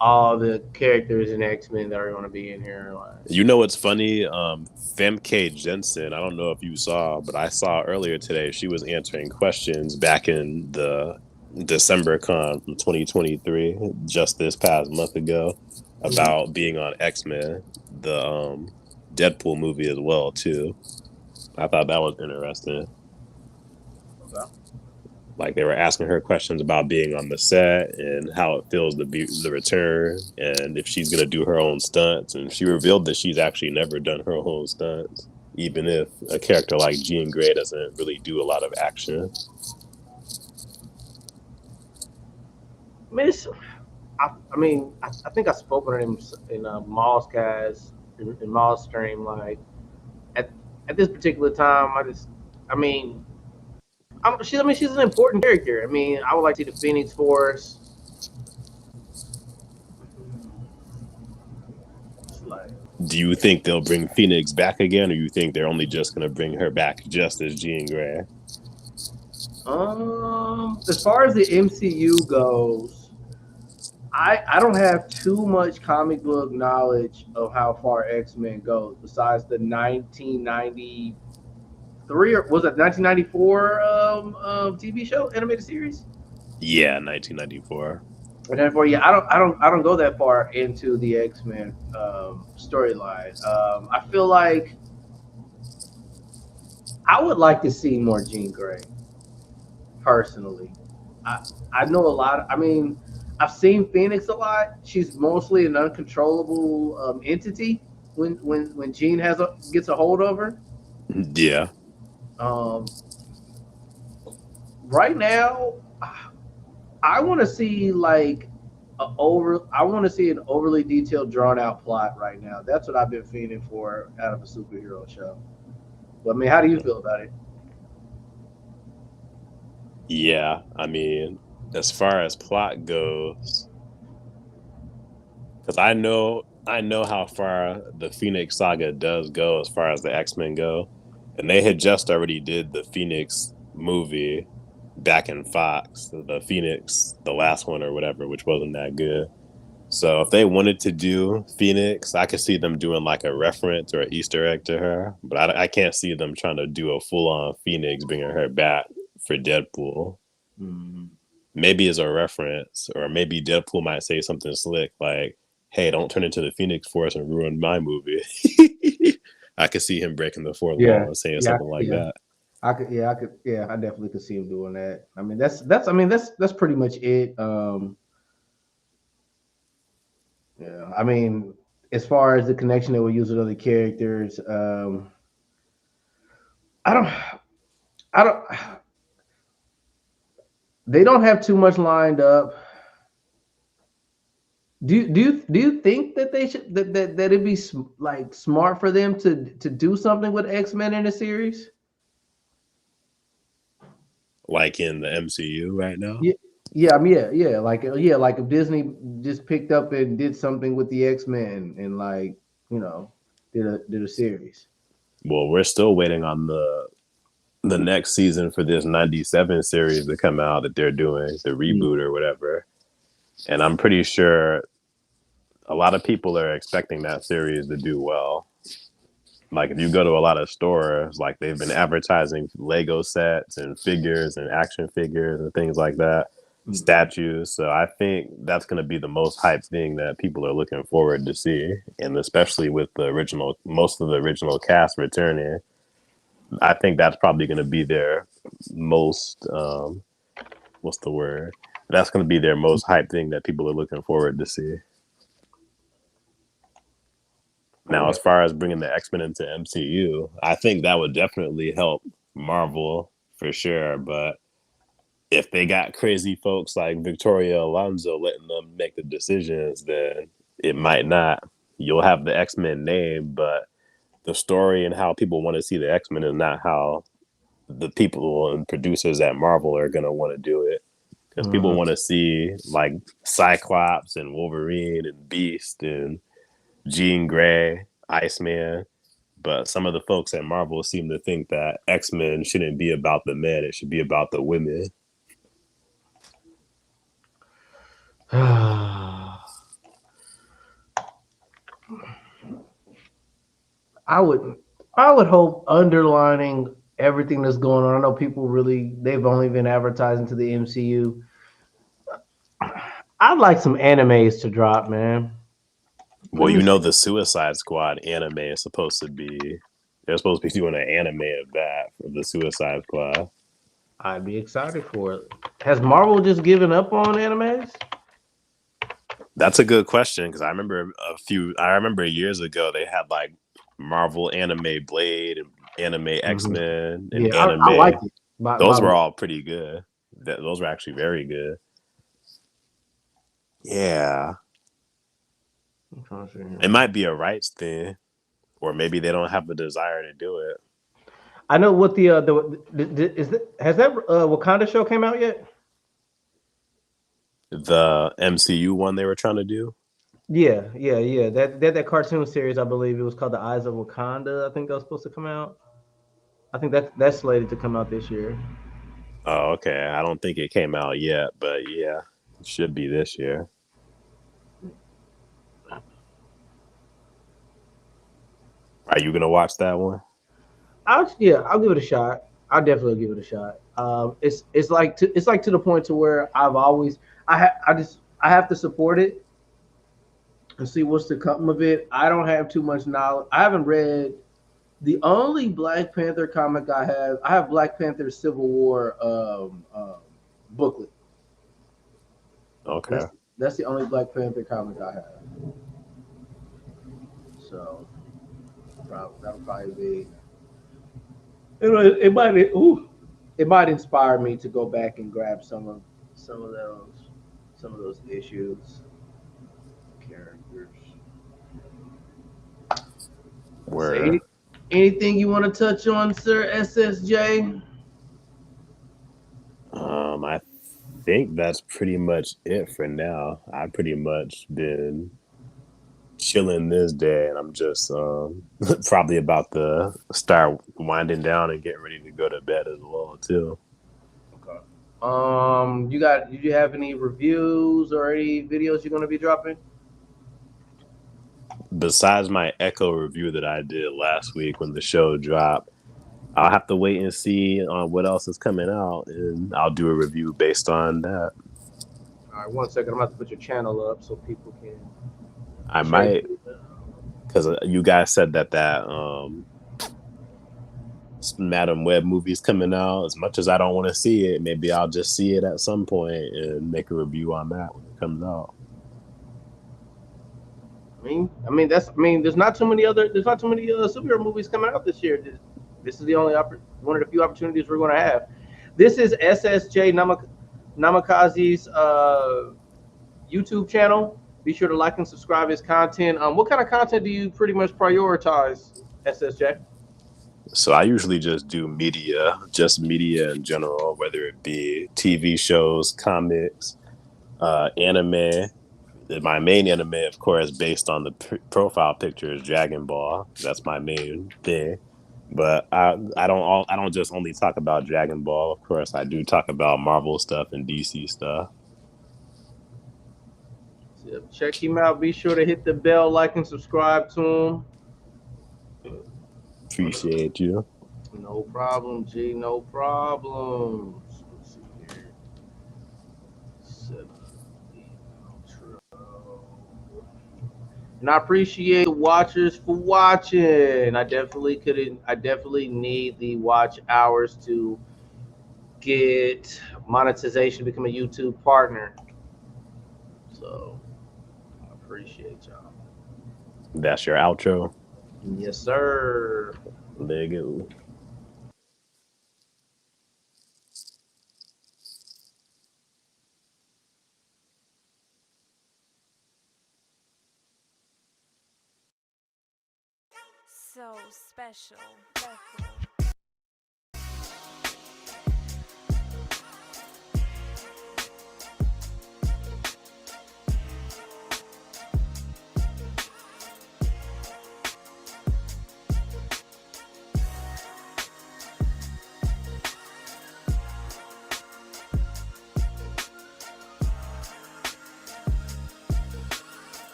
[SPEAKER 1] all the characters in X-Men that are going to be in here.
[SPEAKER 4] You know what's funny? Femke Jensen, I don't know if you saw, but I saw earlier today she was answering questions back in the December con from 2023, just this past month ago, about being on X-Men, the Deadpool movie as well too. I thought that was interesting.
[SPEAKER 1] Okay.
[SPEAKER 4] Like they were asking her questions about being on the set and how it feels to be the return, and if she's gonna do her own stunts. And she revealed that she's actually never done her own stunts, even if a character like Jean Grey doesn't really do a lot of action.
[SPEAKER 1] I think I spoke on him in Mall's cast in Mall's stream. Like at this particular time, she's an important character. I mean, I would like to see the Phoenix Force.
[SPEAKER 4] Do you think they'll bring Phoenix back again, or you think they're only just going to bring her back just as Jean Grey?
[SPEAKER 1] As far as the MCU goes, I don't have too much comic book knowledge of how far X-Men goes besides the 1993 or was it 1994 TV show animated series.
[SPEAKER 4] Yeah, 1994.
[SPEAKER 1] And therefore, yeah, I don't go that far into the X-Men storyline. I feel like I would like to see more Jean Grey personally. I I know a lot. I mean, I've seen Phoenix a lot. She's mostly an uncontrollable entity when Jean gets a hold of her.
[SPEAKER 4] Yeah.
[SPEAKER 1] Um, right now, I want to see like I want to see an overly detailed, drawn out plot right now. That's what I've been feeling for out of a superhero show. But I mean, how do you feel about it?
[SPEAKER 4] Yeah, I mean, as far as plot goes, because I know how far the Phoenix saga does go as far as the X-Men go, and they had just already did the Phoenix movie back in Fox, the Phoenix, the last one or whatever, which wasn't that good. So if they wanted to do Phoenix, I could see them doing like a reference or an Easter egg to her, but I can't see them trying to do a full-on Phoenix bringing her back for Deadpool.
[SPEAKER 1] Mm.
[SPEAKER 4] Maybe as a reference, or maybe Deadpool might say something slick like, "Hey, don't turn into the Phoenix Force and ruin my movie." I could see him breaking the fourth
[SPEAKER 1] Yeah,
[SPEAKER 4] wall and saying
[SPEAKER 1] yeah,
[SPEAKER 4] something like
[SPEAKER 1] yeah.
[SPEAKER 4] that.
[SPEAKER 1] I definitely could see him doing that. I mean, I mean, that's pretty much it. Yeah, I mean, as far as the connection that we use with other characters, I don't, I don't, they don't have too much lined up. Do you think that they should that it'd be like smart for them to do something with X-Men in a series?
[SPEAKER 4] Like in the MCU right now.
[SPEAKER 1] Yeah, yeah, I mean, yeah, like if Disney just picked up and did something with the X-Men and like you know did a series.
[SPEAKER 4] Well, we're still waiting on the next season for this 97 series to come out that they're doing, the
[SPEAKER 1] Mm.
[SPEAKER 4] reboot or whatever. And I'm pretty sure a lot of people are expecting that series to do well. Like if you go to a lot of stores, like they've been advertising Lego sets and figures and action figures and things like that,
[SPEAKER 1] Mhm.
[SPEAKER 4] statues. So I think that's going to be the most hyped thing that people are looking forward to see, and especially with the original, most of the original cast returning, I think that's probably going to be their most what's the word? That's going to be their most hyped thing that people are looking forward to see. Now,
[SPEAKER 1] Yeah.
[SPEAKER 4] as far as bringing the X-Men into MCU, I think that would definitely help Marvel for sure. But if they got crazy folks like Victoria Alonso letting them make the decisions, then it might not. You'll have the X-Men name, but the story and how people want to see the X-Men is not how the people and producers at Marvel are going to want to do it. Because people
[SPEAKER 1] Mhm.
[SPEAKER 4] want to see like Cyclops and Wolverine and Beast and Jean Grey, Iceman. But some of the folks at Marvel seem to think that X-Men shouldn't be about the men; it should be about the women.
[SPEAKER 1] I would I would hope underlining everything that's going on. I know people really they've only been advertising to the MCU. I'd like some animes to drop, man.
[SPEAKER 4] Well,
[SPEAKER 1] Let me
[SPEAKER 4] you
[SPEAKER 1] see.
[SPEAKER 4] know, the Suicide Squad anime is supposed to be. They're supposed to be doing an anime of that for the Suicide Squad.
[SPEAKER 1] I'd be excited for it. Has Marvel just given up on animes?
[SPEAKER 4] That's a good question because I remember years ago they had like Marvel Anime Blade and Anime X
[SPEAKER 1] Hmm.
[SPEAKER 4] Men and
[SPEAKER 1] Yeah, I like
[SPEAKER 4] Anime.
[SPEAKER 1] it.
[SPEAKER 4] Those were all pretty good. Those were actually very good. Yeah,
[SPEAKER 1] I'm trying to see here.
[SPEAKER 4] it might be a rights thing, or maybe they don't have the desire to do it.
[SPEAKER 1] I know what the is it, has that Wakanda show came out yet?
[SPEAKER 4] The MCU one they were trying to do.
[SPEAKER 1] Yeah. That cartoon series, I believe it was called The Eyes of Wakanda. I think that was supposed to come out. I think that's slated to come out this year.
[SPEAKER 4] Oh, okay. I don't think it came out yet, but yeah, it should be this year. Are you gonna watch that one?
[SPEAKER 1] I'll give it a shot. I'll definitely give it a shot. It's like to the point to where I have to support it and see what's to come of it. I don't have too much knowledge. I haven't read the only Black Panther comic I have. I have Black Panther Civil War booklet.
[SPEAKER 4] Okay.
[SPEAKER 1] That's that's the only Black Panther comic I have. So that'll probably be. It might. Ooh, it might inspire me to go back and grab some of those some of those issues, characters. Say
[SPEAKER 4] Where
[SPEAKER 1] anything you want to touch on, Sir SSJ?
[SPEAKER 4] I think that's pretty much it for now. I've pretty much been chilling this day, and I'm just probably about to start winding down and getting ready to go to bed as well too.
[SPEAKER 1] Okay. Did you have any reviews or any videos you're gonna be dropping?
[SPEAKER 4] Besides my Echo review that I did last week when the show dropped, I'll have to wait and see on what else is coming out, and I'll do a review based on that.
[SPEAKER 1] All right, 1 second. I'm about to put your channel up so people can
[SPEAKER 4] I
[SPEAKER 1] check
[SPEAKER 4] might,
[SPEAKER 1] it.
[SPEAKER 4] because you guys said that Madam Web movie's coming out. As much as I don't want to see it, maybe I'll just see it at some point and make a review on that when it comes out. There's not too many superhero movies coming out this year. This is the only one of the few opportunities we're going to have. This is SSJ Namikaze's YouTube channel. Be sure to like and subscribe his content. What kind of content do you pretty much prioritize, SSJ? So I usually just do media, just media in general, whether it be TV shows, comics, anime. My main anime, of course, based on the profile picture is Dragon Ball. That's my main thing. But I don't just only talk about Dragon Ball. Of course, I do talk about Marvel stuff and DC stuff.
[SPEAKER 1] So check him out. Be sure to hit the bell, like, and subscribe to him.
[SPEAKER 4] Appreciate you.
[SPEAKER 1] No problem, G. No problems. Let's see here. Set up the outro. And I appreciate the watchers for watching. I definitely need the watch hours to get monetization, become a YouTube partner. So I appreciate y'all.
[SPEAKER 4] That's your outro.
[SPEAKER 1] Yes, sir.
[SPEAKER 4] There you go.
[SPEAKER 5] So special.